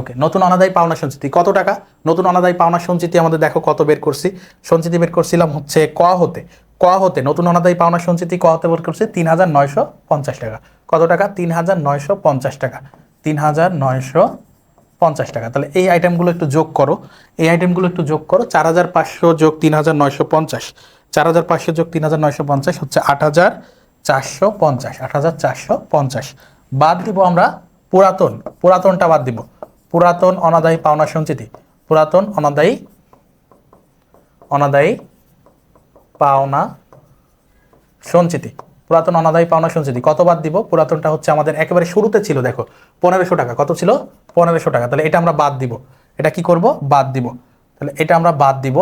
ওকে, নতুন অনাদায়ী পাওনা সঞ্চিতি কত টাকা? নতুন অনাদায়ী পাওনা সঞ্চিতি আমাদের দেখো কত বের করছি। সঞ্চিতি বের করছিলাম হচ্ছে ক হতে নতুন অনাদায়ী পাওনা সঞ্চিতি ক হতে বের করছি 3950 টাকা। কত টাকা? 3950 টাকা। 3950 টাকা। তাহলে এই আইটেমগুলো একটু যোগ করো। 4500 যোগ 3950, 4500 যোগ 3950 হচ্ছে 8450। বাদ দিব আমরা পুরাতনটা বাদ দিব। পুরাতন অনাদায়ী পাওনা সঞ্চিতি। পুরাতন অনাদায়ী পাওনা সঞ্চিতি। পুরাতন অনাদায়ী পাওনা সঞ্চিতি কত বাদ দিব? পুরাতনটা হচ্ছে আমাদের একেবারে শুরুতে ছিল, দেখো 1500 টাকা। কত ছিল? 1500 টাকা। তাহলে এটা আমরা বাদ দিব। এটা কি করব? বাদ দিব। তাহলে এটা আমরা বাদ দিব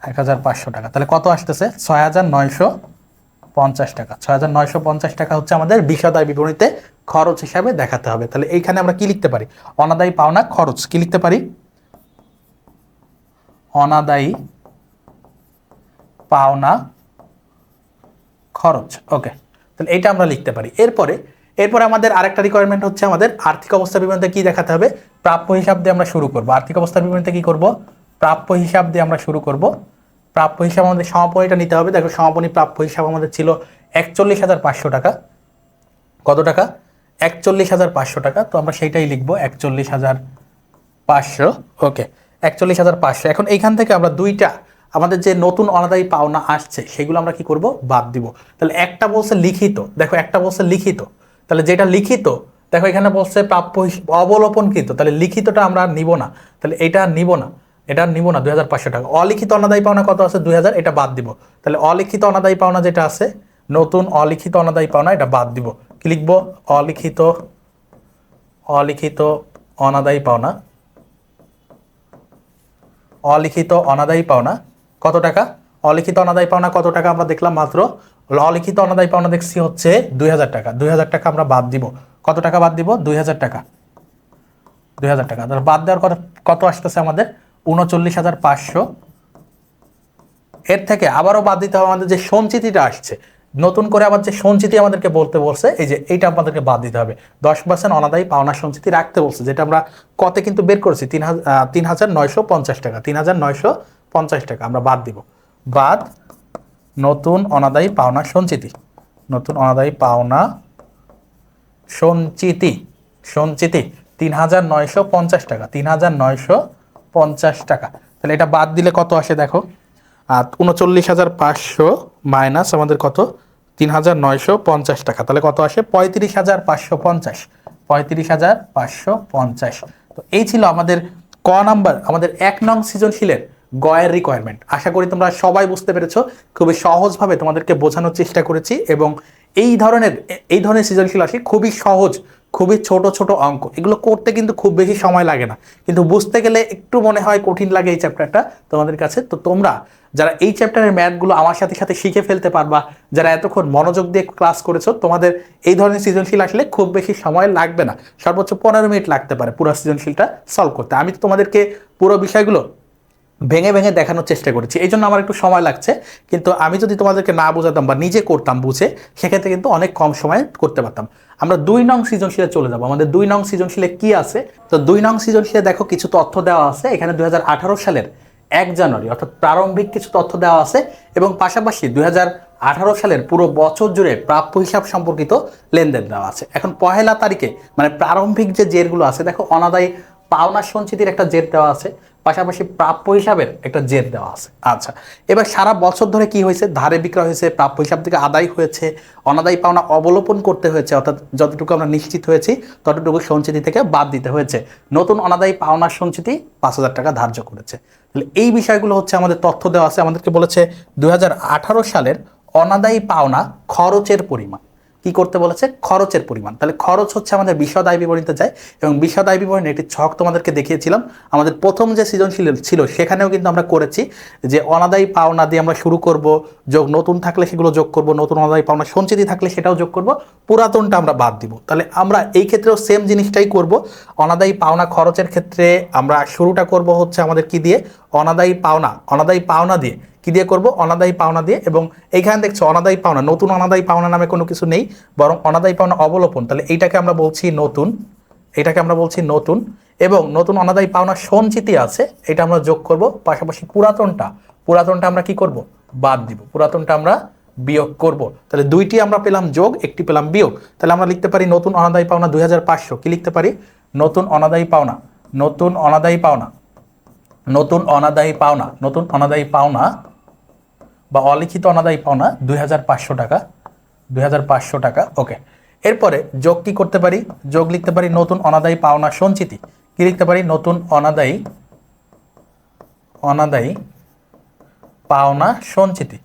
1500 টাকা। তাহলে কত আসতেছে? 6950 টাকা। 6950 টাকা হচ্ছে আমাদের বিষাদায় বিবরণীতে খরচ হিসাবে দেখাতে হবে। তাহলে এইখানে আমরা কি লিখতে পারি? অনাদায়ী পাওনা খরচ। কি লিখতে পারি? অনাদায়ী পাওনা খরচ। ওকে, তাহলে এইটা আমরা লিখতে পারি। এরপরে আমাদের আরেকটা রিকোয়ারমেন্ট হচ্ছে আমাদের আর্থিক অবস্থা বিবরণীতে কি দেখাতে হবে? প্রাপ্য হিসাব দিয়ে আমরা শুরু করব। আর্থিক অবস্থা বিবরণীতে কি করব? প্রাপ্য হিসাব দিয়ে আমরা শুরু করব। প্রাপ্য হিসাব আমাদের সমাপনীটা নিতে হবে। দেখো সমাপনী প্রাপ্য হিসাব আমাদের ছিল 41,500 টাকা। কত টাকা? 41,500 টাকা। তো আমরা সেইটাই লিখব 41,500। ওকে, 41,500। এখন এইখান থেকে আমরা দুইটা আমাদের যে নতুন অনাদায়ী পাওনা আসছে সেগুলো আমরা কি করব? বাদ দিব। তাহলে একটা বলছে লিখিত, দেখো একটা বলছে লিখিত। তাহলে যেটা লিখিত, দেখো এখানে বলছে প্রাপ্য অবলোপনকৃত, তাহলে লিখিতটা আমরা নিব না। তাহলে এটা নিব না, 2500 টাকা। অলিখিত অনাদায়ী পাওনা কত আছে? 2000। এটা বাদ দিব। তাহলে অলিখিত অনাদায়ী পাওনা যেটা আছে, নতুন অলিখিত অনাদায়ী পাওনা, এটা বাদ দিব। কি লিখব? অলিখিত অনাদায়ী পাওনা। অলিখিত অনাদায়ী পাওনা কত টাকা? অলিখিত অনাদায়ী পাওনা কত টাকা আমরা দেখলাম মাত্র? অলিখিত অনাদায়ী পাওনা দেখছি হচ্ছে 2000 টাকা। 2000 টাকা আমরা বাদ দিব। কত টাকা বাদ দিব? 2000 টাকা। 2000 টাকা। তাহলে বাদ দেওয়ার কত আসতেছে আমাদের? 39,500। এর থেকে আবারও বাদ দিতে হবে আমাদের যে সঞ্চিতিটা আসছে। নতুন করে আবার যে সঞ্চিতি আমাদেরকে বলতে বলছে, এই যে এইটা আমাদেরকে বাদ দিতে হবে। 10% অনাদায়ী পাওনা সঞ্চিতি রাখতে বলছে, যেটা আমরা কতে কিন্তু বের করেছি 3950 টাকা। 3950 টাকা আমরা বাদ দিব। বাদ নতুন অনাদায়ী পাওনা সঞ্চিতি। নতুন অনাদায়ী পাওনা সঞ্চিতি 3950 টাকা। 3950 টাকা। তাহলে এটা বাদ দিলে কত আসে দেখো? 39,500 মাইনাস আমাদের কত? 3950 টাকা। তাহলে কত আসে? 35,550। 35,550। তো এই ছিল আমাদের ক নাম্বার, আমাদের 1 নং সৃজনশীলের গয়ের রিকোয়ারমেন্ট। আশা করি তোমরা সবাই বুঝতে পেরেছো। খুবই সহজভাবে তোমাদেরকে বোঝানোর চেষ্টা করেছি, এবং এই ধরনের সৃজনশীল আসে খুবই সহজ, খুবই ছোট ছোট অঙ্ক। এগুলো করতে কিন্তু খুব বেশি সময় লাগে না, কিন্তু বুঝতে গেলে একটু মনে হয় কঠিন লাগে এই চ্যাপ্টারটা তোমাদের কাছে। তো তোমরা যারা এই চ্যাপ্টারের ম্যাথগুলো আমার সাথে সাথে শিখে ফেলতে পারবা, যারা এতক্ষণ মনোযোগ দিয়ে ক্লাস করেছো, তোমাদের এই ধরনের সৃজনশীল আসলে খুব বেশি সময় লাগবে না। সর্বোচ্চ 15 মিনিট লাগতে পারে পুরো সৃজনশীলটা সলভ করতে। আমি তো তোমাদেরকে পুরো বিষয়গুলো ভেঙে ভেঙে দেখানোর চেষ্টা করেছি, এই জন্য আমার একটু সময় লাগছে। কিন্তু আমি যদি তোমাদেরকে না বোঝাতাম বা নিজে করতাম বুঝে, সেক্ষেত্রে কিন্তু অনেক কম সময়ে করতে পারতাম। আমরা 2 নং সৃজনশীলে চলে যাব। আমাদের 2 নং সৃজনশীলে কি আছে? তো 2 নং সৃজনশীলে দেখো কিছু তথ্য দেওয়া আছে। এখানে 2018 সালের 1 জানুয়ারি অর্থাৎ প্রারম্ভিক কিছু তথ্য দেওয়া আছে, এবং পাশাপাশি 2018 সালের পুরো বছর জুড়ে প্রাপ্য হিসাব সম্পর্কিত লেনদেন দেওয়া আছে। এখন পহেলা তারিখে মানে প্রারম্ভিক যে জেরগুলো আছে, দেখো অনাদায়ী পাওনা সঞ্চিতির একটা জের দেওয়া আছে, পাশাপাশি প্রাপ্য হিসাবের একটা জের দেওয়া আছে। আচ্ছা, এবার সারা বছর ধরে কি হয়েছে? ধারে বিক্রয় হয়েছে, প্রাপ্য হিসাব থেকে আদায় হয়েছে, অনাদায়ী পাওনা অবলোপন করতে হয়েছে, অর্থাৎ যতটুকু আমরা নিশ্চিত হয়েছি ততটুকু সঞ্চিতি থেকে বাদ দিতে হয়েছে। নতুন অনাদায়ী পাওনার সঞ্চিতি 5,000 টাকা ধার্য করেছে। তাহলে এই বিষয়গুলো হচ্ছে আমাদের তথ্য দেওয়া আছে। আমাদেরকে বলেছে 2018 সালের অনাদায়ী পাওনা খরচের পরিমাণ। কি করতে বলেছে, খরচের পরিমাণ। তাহলে খরচ হচ্ছে আমাদের বিশদ আয় বিবরণীতে যায়, এবং বিশদ আয় বিবরণী একটি ছক তোমাদেরকে দেখিয়েছিলাম আমাদের প্রথম যে সৃজনশীল ছিল সেখানেও কিন্তু আমরা করেছি যে অনাদায়ী পাওনা দিয়ে আমরা শুরু করব, যোগ নতুন থাকলে সেগুলো যোগ করব, নতুন অনাদায়ী পাওনা সঞ্চিতি থাকলে সেটাও যোগ করব, পুরাতনটা আমরা বাদ দিব। তাহলে আমরা এই ক্ষেত্রেও সেম জিনিসটাই করব। অনাদায়ী পাওনা খরচের ক্ষেত্রে আমরা শুরুটা করব হচ্ছে আমাদের কি দিয়ে, অনাদায়ী পাওনা দিয়ে। কি দিয়ে করব, অনাদায়ী পাওনা দিয়ে। এবং এইখানে দেখছো অনাদায়ী পাওনা, নতুন অনাদায়ী পাওনা নামে কোনো কিছু নেই, বরং অনাদায়ী পাওনা অবলোপন। তাহলে এইটাকে আমরা বলছি নতুন, এবং নতুন অনাদায়ী পাওনা সঞ্চিতি আছে, এটা আমরা যোগ করব। পাশাপাশি পুরাতনটা আমরা কি করব, বাদ দিব, পুরাতনটা আমরা বিয়োগ করব। তাহলে দুইটি আমরা পেলাম যোগ, একটি পেলাম বিয়োগ। তাহলে আমরা লিখতে পারি নতুন অনাদায়ী পাওনা 2500। কি লিখতে পারি, নতুন অনাদায়ী পাওনা বা অলিখিত অনাদায়ী পাওনা 2500 টাকা। ওকে, এরপরে যোগ কি করতে পারি, যোগ লিখতে পারি নতুন অনাদায়ী পাওনা সঞ্চিতি। কি লিখতে পারি, নতুন অনাদায়ী পাওনা সঞ্চিতি।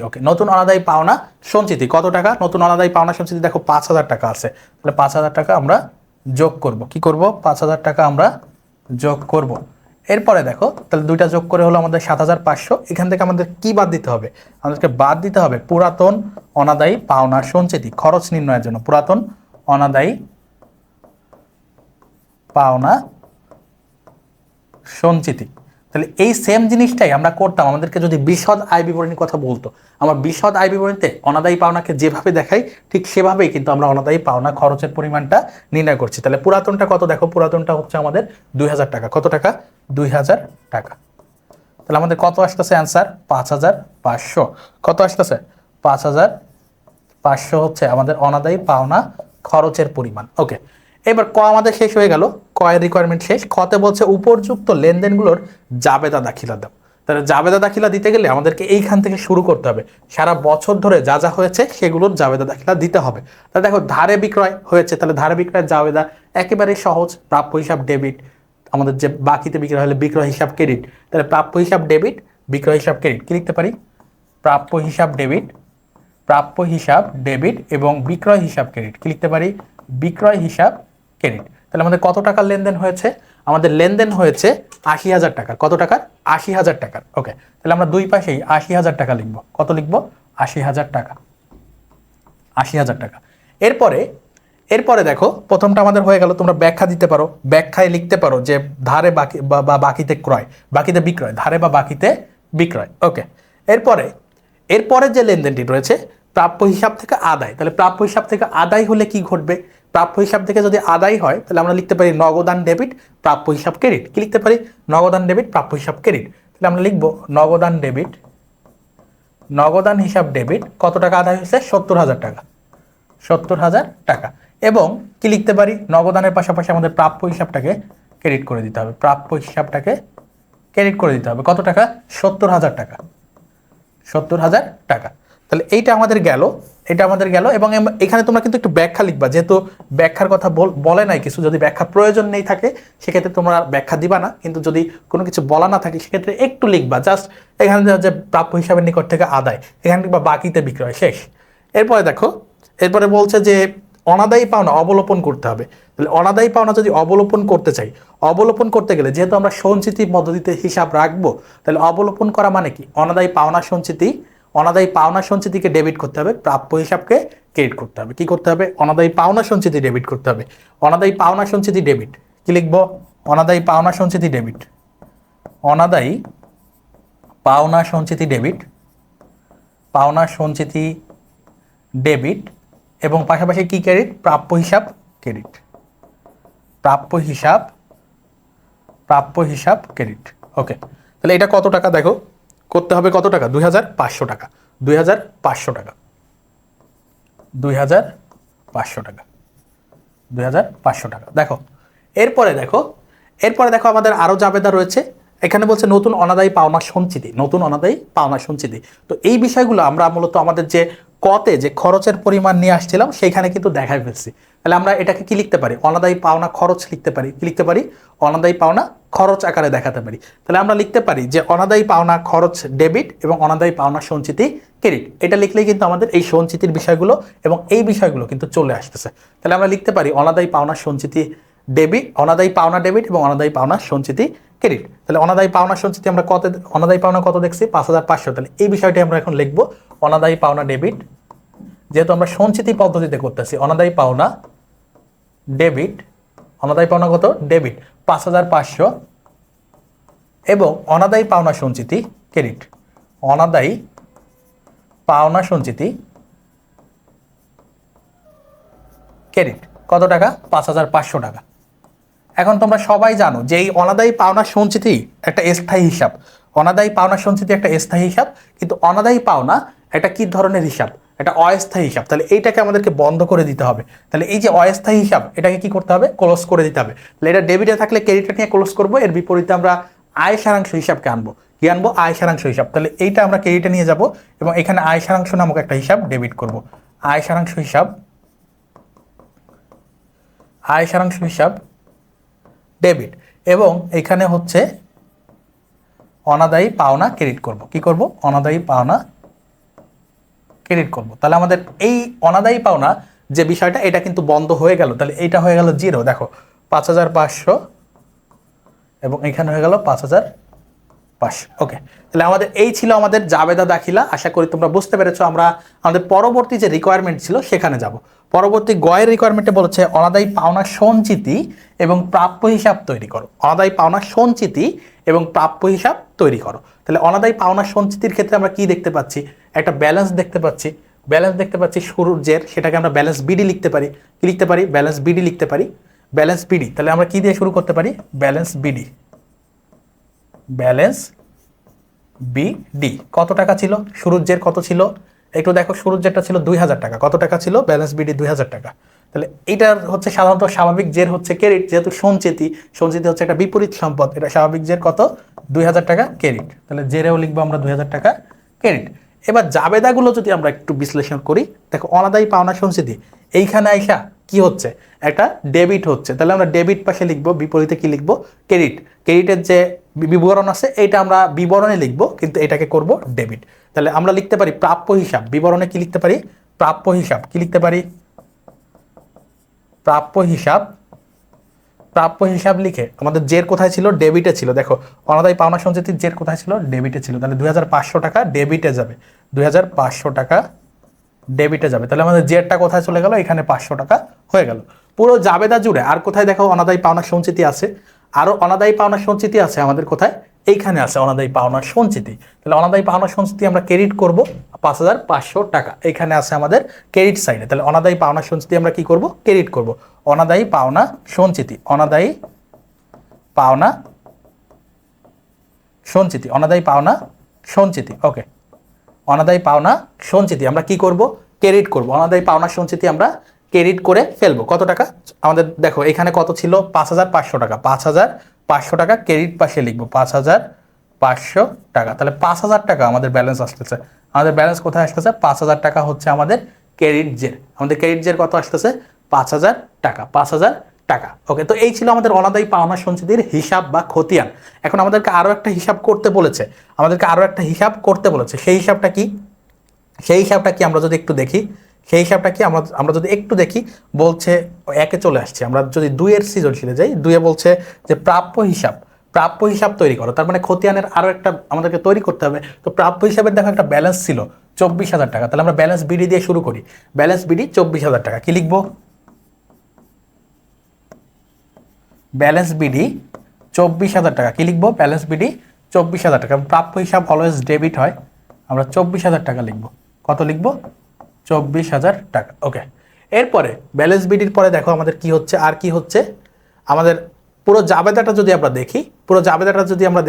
ওকে, নতুন অনাদায়ী পাওনা সঞ্চিতি কত টাকা, নতুন অনাদায়ী পাওনা সঞ্চিতি দেখো 5000 টাকা আছে। তাহলে 5000 টাকা আমরা যোগ করব। কি করব, 5000 টাকা আমরা যোগ করব। এরপরে দেখো তাহলে দুইটা যোগ করে হলো আমাদের 7500। এখান থেকে আমাদের কি বাদ দিতে হবে, আমাদেরকে বাদ দিতে হবে পুরাতন অনাদায়ী পাওনা সঞ্চিতি খরচ নির্ণয়ের জন্য, পুরাতন অনাদায়ী পাওনা সঞ্চিতি। তাহলে এই সেম জিনিসটাই আমরা করতাম আমাদেরকে যদি বিশদ আয় বিবরণীর কথা বলতো। আমার বিশদ আয় বিবরণীতে অনাদায়ী পাওনাকে যেভাবে দেখাই ঠিক সেভাবেই কিন্তু আমরা অনাদায়ী পাওনা খরচের পরিমাণটা নির্ণয় করছি। তাহলে পুরাতনটা কত দেখো, পুরাতনটা হচ্ছে আমাদের 2000 টাকা। কত টাকা, 2000 টাকা। তাহলে আমাদের কত আসতেছে অ্যান্সার, 5500। কত আসতেছে, 5500 হচ্ছে আমাদের অনাদায়ী পাওনা খরচের পরিমাণ। ওকে, এবার ক আমাদের শেষ হয়ে গেল, ক এর রিকোয়ারমেন্ট শেষ। খতে বলছে উপযুক্ত লেনদেনগুলোর জাবেদা দাখিলা দাও। তাহলে জাবেদা দাখিলা দিতে গেলে আমাদেরকে এইখান থেকে শুরু করতে হবে, সারা বছর ধরে যা যা হয়েছে সেগুলোর জাবেদা দাখিলা দিতে হবে। তাহলে দেখো ধারে বিক্রয় হয়েছে, তাহলে ধারে বিক্রয়ের জাবেদা একেবারে সহজ, প্রাপ্য হিসাব ডেবিট, আমাদের যে বাকিতে বিক্রয় হলে বিক্রয় হিসাব ক্রেডিট। তাহলে প্রাপ্য হিসাব ডেবিট, বিক্রয় হিসাব ক্রেডিট। কি লিখতে পারি, প্রাপ্য হিসাব ডেবিট এবং বিক্রয় হিসাব ক্রেডিট। কি লিখতে পারি, বিক্রয় হিসাব ক্রেডিট। তাহলে আমাদের কত টাকার লেনদেন হয়েছে, আমাদের লেনদেন হয়েছে 80,000 টাকার। কত টাকার, 80,000 টাকার। ওকে, তাহলে আমরা দুই পাশেই 80,000 টাকা লিখবো। কত লিখবো, 80,000 টাকা। এরপরে দেখো প্রথমটা আমাদের হয়ে গেল। তোমরা ব্যাখ্যা দিতে পারো, ব্যাখ্যায় লিখতে পারো যে ধারে বাকি বা বাকিতে ক্রয়, বাকিতে বিক্রয়, ধারে বা বাকিতে বিক্রয়। ওকে, এরপরে যে লেনদেনটি রয়েছে প্রাপ্য হিসাব থেকে আদায়। তাহলে প্রাপ্য হিসাব থেকে আদায় হলে কি ঘটবে, প্রাপ্য হিসাব থেকে যদি আদায় হয় তাহলে আমরা লিখতে পারি নগদান ডেবিট, প্রাপ্য হিসাব ক্রেডিট। কি লিখতে পারি, নগদান ডেবিট, প্রাপ্য হিসাব ক্রেডিট। তাহলে আমরা লিখবো নগদান হিসাব ডেবিট। কত টাকা আদায় হয়েছে, 70,000 টাকা। 70,000 টাকা। এবং কি লিখতে পারি, নগদানের পাশাপাশি আমাদের প্রাপ্য হিসাবটাকে ক্রেডিট করে দিতে হবে, কত টাকা, 70,000 টাকা। 70,000 টাকা। তাহলে এইটা আমাদের গেল, এবং এখানে তোমরা কিন্তু একটু ব্যাখ্যা লিখবা, যেহেতু ব্যাখ্যার কথা বলে নাই কিছু। যদি ব্যাখ্যা প্রয়োজন নেই থাকে সেক্ষেত্রে তোমরা ব্যাখ্যা দিবা না, কিন্তু যদি কোনো কিছু বলা না থাকে সেক্ষেত্রে একটু লিখবা। জাস্ট এখানে যে প্রাপ্য হিসাবের নিকট থেকে আদায়, এখানে লিখবা বাকিতে বিক্রয়, শেষ। এরপরে বলছে যে অনাদায়ী পাওনা অবলোপন করতে হবে। তাহলে অনাদায়ী পাওনা যদি অবলোপন করতে চাই, অবলোপন করতে গেলে যেহেতু আমরা সঞ্চিতি পদ্ধতিতে হিসাব রাখবো, তাহলে অবলোপন করা মানে কি, অনাদায়ী পাওনা সঞ্চিতিকে ডেবিট করতে হবে, প্রাপ্য হিসাবকে ক্রেডিট করতে হবে। কি করতে হবে, অনাদায়ী পাওনা সঞ্চিতি ডেবিট করতে হবে। অনাদায়ী পাওনা সঞ্চিতি ডেবিট। কি লিখবো, অনাদায়ী পাওনা সঞ্চিতি ডেবিট, পাওনা সঞ্চিতি ডেবিট এবং পাশাপাশি কি ক্রেডিট, প্রাপ্য হিসাব ক্রেডিট, ওকে। তাহলে এটা কত টাকা দেখো, করতে হবে কত টাকা, 2,500 টাকা। 2,500 টাকা। 2,500 টাকা। দেখো এরপরে দেখো আমাদের আরো জাবেদা রয়েছে। এখানে বলছে নতুন অনাদায়ী পাওনা সঞ্চিতি, তো এই বিষয়গুলো আমরা মূলত আমাদের যে কতে যে খরচের পরিমাণ নিয়ে আসছিলাম সেইখানে কিন্তু দেখাই ফেলছি। তাহলে আমরা এটাকে কি লিখতে পারি, অনাদায়ী পাওনা খরচ লিখতে পারি। কি লিখতে পারি, অনাদায়ী পাওনা খরচ আকারে দেখাতে পারি। তাহলে আমরা লিখতে পারি যে অনাদায়ী পাওনা খরচ ডেবিট এবং অনাদায়ী পাওনা সঞ্চিতি ক্রেডিট। এটা লিখলেই কিন্তু আমাদের এই সঞ্চিতির বিষয়গুলো এবং এই বিষয়গুলো কিন্তু চলে আসতেছে। তাহলে আমরা লিখতে পারি অনাদায়ী পাওনা সঞ্চিতি ডেবিট, অনাদায়ী পাওনা ডেবিট এবং অনাদায়ী পাওনা সঞ্চিতি ক্রেডিট। তাহলে অনাদায়ী পাওনা সঞ্চিতি আমরা কত, অনাদায়ী পাওনা কত দেখছি 5,500। তাহলে এই বিষয়টি আমরা এখন লিখবো অনাদায়ী পাওনা ডেবিট, যেহেতু আমরা সঞ্চিতি পদ্ধতিতে করতেছি। অনাদায়ী পাওনা ডেবিট, অনাদায়ী পাওনা কত ডেবিট 5,500 এবং অনাদায়ী পাওনা সঞ্চিতি ক্রেডিট, অনাদায়ী পাওনা সঞ্চিতি ক্রেডিট কত টাকা 5,500 টাকা। এখন তোমরা সবাই জানো যে এই অনাদায়ী পাওনা সঞ্চিতি একটা স্থায়ী হিসাব, অনাদায়ী পাওনা সঞ্চিতি একটা স্থায়ী হিসাব, কিন্তু অনাদায়ী পাওনা একটা কি ধরনের হিসাব, এটা অস্থায়ী হিসাব। তাহলে এইটাকে আমাদেরকে বন্ধ করে দিতে হবে। তাহলে এই যে অস্থায়ী হিসাব এটাকে কি করতে হবে, ক্লোজ করে দিতে হবে। তাহলে এটা ডেবিটে থাকলে ক্রেডিটে নিয়ে ক্লোজ করবো, এর বিপরীতে আমরা আয় সারাংশ হিসাবকে আনবো। কি আনবো, আয় সারাংশ হিসাব। তাহলে এইটা আমরা ক্রেডিটে নিয়ে যাব এবং এখানে আয় সারাংশ নামক একটা হিসাব ডেবিট করব। আয় সারাংশ হিসাব, আয় সারাংশ হিসাব ডেবিট এবং এখানে হচ্ছে অনাদায়ী পাওনা ক্রেডিট করব। কি করব, অনাদায়ী পাওনা ক্রেডিট করব। তাহলে আমাদের এই অনাদায়ী পাওনা যে বিষয়টা এটা কিন্তু বন্ধ হয়ে গেল। তাহলে এইটা হয়ে গেল জিরো, দেখো 5,500 এবং এখানে হয়ে গেল 5,500। ওকে, তাহলে আমাদের এই ছিল আমাদের জাবেদা দাখিলা। আশা করি তোমরা বুঝতে পেরেছো। আমরা আমাদের পরবর্তী যে রিকোয়ারমেন্ট ছিল সেখানে যাব। পরবর্তী গয়ের রিকোয়ারমেন্টে বলেছে অনাদায়ী পাওনা সঞ্চিতি এবং প্রাপ্য হিসাব তৈরি করো। অনাদায়ী পাওনা সঞ্চিতি এবং প্রাপ্য হিসাব তৈরি করো। তাহলে অনাদায়ী পাওনা সঞ্চিতির ক্ষেত্রে আমরা কি দেখতে পাচ্ছি, একটা ব্যালেন্স দেখতে পাচ্ছি। ব্যালেন্স দেখতে পাচ্ছি শুরুর, সেটাকে আমরা ব্যালেন্স বিডি লিখতে পারি। কি লিখতে পারি, ব্যালেন্স বিডি লিখতে পারি, ব্যালেন্স বিডি। তাহলে আমরা কি দিয়ে শুরু করতে পারি, ব্যালেন্স বিডি, ব্যালেন্স বিডি কত টাকা ছিল, শুরুর জের কত ছিল একটু দেখো। শুরুর জেরটা ছিল 2,000 টাকা। কত টাকা ছিল, ব্যালেন্স বিডি 2,000 টাকা। তাহলে এটার হচ্ছে সাধারণত স্বাভাবিক জের হচ্ছে ক্রেডিট, যেহেতু সঞ্চিতি, সঞ্চিতি হচ্ছে একটা বিপরীত সম্পদ, এটা স্বাভাবিক জের কত 2,000 টাকা ক্রেডিট। তাহলে জেরেও লিখবো আমরা 2,000 টাকা ক্রেডিট। এবার জাবেদাগুলো যদি আমরা একটু বিশ্লেষণ করি, দেখো অনাদায়ী পাওনা সঞ্চিতি এইখানে আইসা কি হচ্ছে, একটা ডেবিট হচ্ছে। তাহলে আমরা ডেবিট পাশে লিখবো, বিপরীতে কি লিখবো, ক্রেডিট। ক্রেডিটের যে বিবরণ আছে এটা আমরা বিবরণে লিখবো, কিন্তু এটাকে করব ডেবিট। তাহলে আমরা লিখতে পারি প্রাপ্য হিসাব, বিবরণে কি লিখতে পারি, প্রাপ্য হিসাব। কি লিখতে পারি, প্রাপ্য হিসাব। প্রাপ্য হিসাব লিখে আমাদের জের কোথায় ছিল, ডেবিটে ছিল। দেখো অনাদায়ী পাওনা সঞ্চিতির জের কোথায় ছিল, ডেবিটে ছিল। তাহলে 2,500 টাকা ডেবিটে যাবে, 2,500 টাকা ডেবিটে যাবে। তাহলে আমাদের জেরটা কোথায় চলে গেল, এখানে 500 টাকা হয়ে গেল। পুরো জাবেদা জুড়ে আর কোথায় দেখো অনাদায়ী পাওনা সঞ্চিতি আছে, আরো অনাদায়ী পাওনা সঞ্চিতি আছে আমাদের কোথায়, এইখানে আছে অনাদায়ী পাওনা সঞ্চিতি। তাহলে অনাদায়ী পাওনা সঞ্চিতি আমরা ক্রেডিট করব 5,500 টাকা, এইখানে আছে আমাদের ক্রেডিট সাইডে। তাহলে অনাদায়ী পাওনা সঞ্চিতি আমরা কি করব, ক্রেডিট করব। অনাদায়ী পাওনা সঞ্চিতি, অনাদায়ী পাওনা সঞ্চিতি, অনাদায়ী পাওনা সঞ্চিতি। ওকে, অনাদায়ী পাওনা সঞ্চিতি আমরা কি করব, ক্রেডিট করব। অনাদায়ী পাওনা সঞ্চিতি আমরা ক্রেডিট করে ফেলবো। কত টাকা আমাদের, দেখো এখানে কত ছিল 5,500 টাকা, 5,500 টাকা ক্রেডিট পাশে লিখবো, 5,500 টাকা। তাহলে 5,000 টাকা আমাদের ব্যালেন্স আসতেছে। আমাদের ব্যালেন্স কোথায় আসতেছে, 5,000 টাকা হচ্ছে আমাদের ক্রেডিট জের। আমাদের ক্রেডিট জের কত আসতেছে, 5,000 টাকা, 5,000 টাকা। ওকে, তো এই ছিল আমাদের অনাদায়ী পাওনা সঞ্চিতির হিসাব বা খতিয়ান। এখন আমাদেরকে আরো একটা হিসাব করতে বলেছে, সেই হিসাবটা কি, আমরা যদি একটু দেখি, আমরা যদি একটু দেখি, বলছে একে চলে আসছে। আমরা যদি 2-এর সৃজনশীলে যাই, 2-এ বলছে যে প্রাপ্য হিসাব তৈরি করো। তার মানে খতিয়ানের আরো একটা আমাদেরকে তৈরি করতে হবে। তো প্রাপ্য হিসাবের দেখো একটা ব্যালেন্স ছিল 24,000 টাকা। তাহলে আমরা ব্যালেন্স বিডি দিয়ে শুরু করি। ব্যালেন্স বিডি 24,000 টাকা। কি লিখবো, ব্যালেন্স বিডি 24,000 টাকা। কি লিখবো, ব্যালেন্স বিডি 24,000 টাকা। প্রাপ্য হিসাব অলওয়েজ ডেবিট হয়, আমরা 24,000 টাকা লিখবো। কত লিখবো, 24,000 টাকা। ওকে, এরপরে ব্যালেন্স বিডির পরে দেখো আমাদের কি হচ্ছে, আর কি হচ্ছে, আমাদের পুরো জাবেদাটা যদি আমরা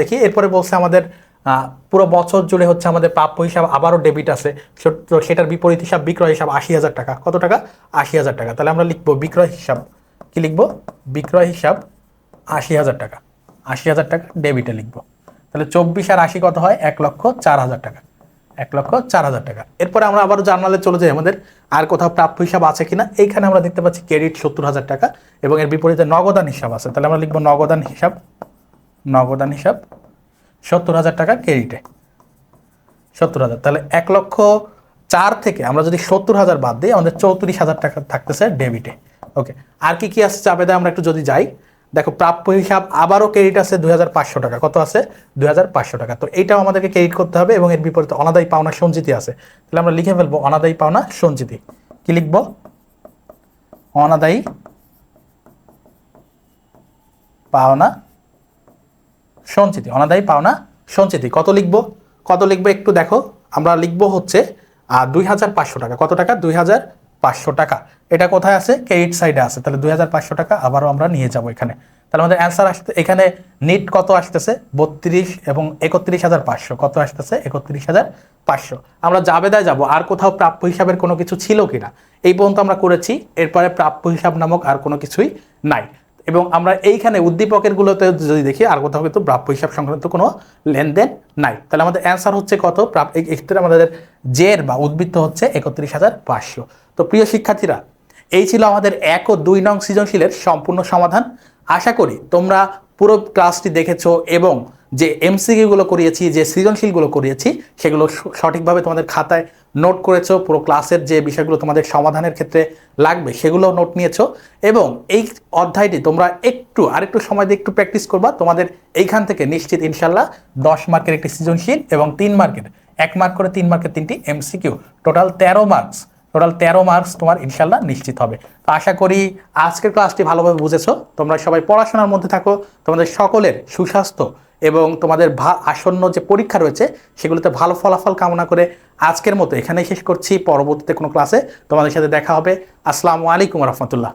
দেখি, এরপরে বলছে আমাদের পুরো বছর জুড়ে হচ্ছে আমাদের প্রাপ্য হিসাব আবারও ডেবিট আছে। তো সেটার বিপরীত হিসাব বিক্রয় হিসাব 80,000 টাকা। কত টাকা, 80,000 টাকা। তাহলে আমরা লিখবো বিক্রয় হিসাব, কি লিখবো, বিক্রয় হিসাব 80,000 টাকা, 80,000 টাকা ডেবিটে লিখবো। তাহলে 24 আর 80 কত হয়, 1,04,000 টাকা। 1,04,000 টাকা। এরপরে আমরা আবার জার্নালে চলে যাই, আমাদের আর কোথাও প্রাপ্য হিসাব আছে কিনা। এইখানে আমরা দেখতে পাচ্ছি ক্রেডিট 70,000 টাকা এবং এর বিপরীতে নগদান হিসাব আছে। তাহলে আমরা লিখবো নগদান হিসাব 70,000 টাকা ক্রেডিটে 70,000। তাহলে 1,04,000 থেকে আমরা যদি 70,000 বাদ দিই, আমাদের 34,000 টাকা থাকতেছে ডেবিটে। ওকে, আর কি কি আছে চাপেদা আমরা একটু যদি যাই, দেখো প্রাপ্য হিসাব আবারও ক্রেডিট আছে 2,500 টাকা। কত আছে? 2,500 টাকা। তো এইটাও আমাদেরকে ক্রেডিট করতে হবে এবং এর বিপরীতে অনাদায়ী পাওনা সঞ্চিতি আছে। তাহলে আমরা লিখে ফেলবো অনাদায়ী পাওনা সঞ্চিতি। কি লিখবো? অনাদায়ী পাওনা সঞ্চিতি। অনাদায়ী পাওনা সঞ্চিতি কত লিখবো? একটু দেখো, আমরা লিখবো হচ্ছে 2,500 টাকা। কত টাকা? 2,500 টাকা। এটা কোথায় আছে? ক্রেডিট সাইডে আছে। তাহলে 2,500 টাকা আবারও আমরা নিয়ে যাব এখানে। তাহলে আমাদের অ্যান্সার আসতে এখানে নিট কত আসতেছে? 32 এবং 31,500। কত আসতেছে? 31,500। আমরা জাবেদায় যাব, আর কোথাও প্রাপ্য হিসাবের কোনো কিছু ছিল কিনা। এই পর্যন্ত আমরা করেছি, এরপরে প্রাপ্য হিসাব নামক আর কোনো কিছুই নাই। এবং আমরা এইখানে উদ্দীপকের গুলোতে যদি দেখি, আর কোথাও কিন্তু প্রাপ্য হিসাব সংক্রান্ত কোনো লেনদেন নাই। তাহলে আমাদের অ্যান্সার হচ্ছে কত? এক্ষেত্রে আমাদের জের বা উদ্বৃত্ত হচ্ছে 31,500। তো প্রিয় শিক্ষার্থীরা, এই ছিল আমাদের 1 ও 2 নং সৃজনশীলের সম্পূর্ণ সমাধান। আশা করি তোমরা পুরো ক্লাসটি দেখেছো এবং যে এমসিকিউগুলো করিয়েছি, যে সৃজনশীলগুলো করিয়েছি, সেগুলো সঠিকভাবে তোমাদের খাতায় নোট করেছো। পুরো ক্লাসের যে বিষয়গুলো তোমাদের সমাধানের ক্ষেত্রে লাগবে সেগুলো নোট নিয়েছো এবং এই অধ্যায়টি তোমরা আরেকটু সময় দিয়ে একটু প্র্যাকটিস করবা। তোমাদের এইখান থেকে নিশ্চিত ইনশাল্লাহ 10 মার্কের একটি সৃজনশীল এবং 3 মার্কের 1 মার্ক করে 3 মার্কের 3টি এমসিকিউ, টোটাল 13 মার্কস তোমার ইনশাল্লাহ নিশ্চিত হবে। তো আশা করি আজকের ক্লাসটি ভালোভাবে বুঝেছো। তোমরা সবাই পড়াশোনার মধ্যে থাকো। তোমাদের সকলের সুস্বাস্থ্য এবং তোমাদের আসন্ন যে পরীক্ষা রয়েছে সেগুলোতে ভালো ফলাফল কামনা করে আজকের মতো এখানেই শেষ করছি। পরবর্তীতে কোনো ক্লাসে তোমাদের সাথে দেখা হবে। আসসালামু আলাইকুম রহমতুল্লাহ।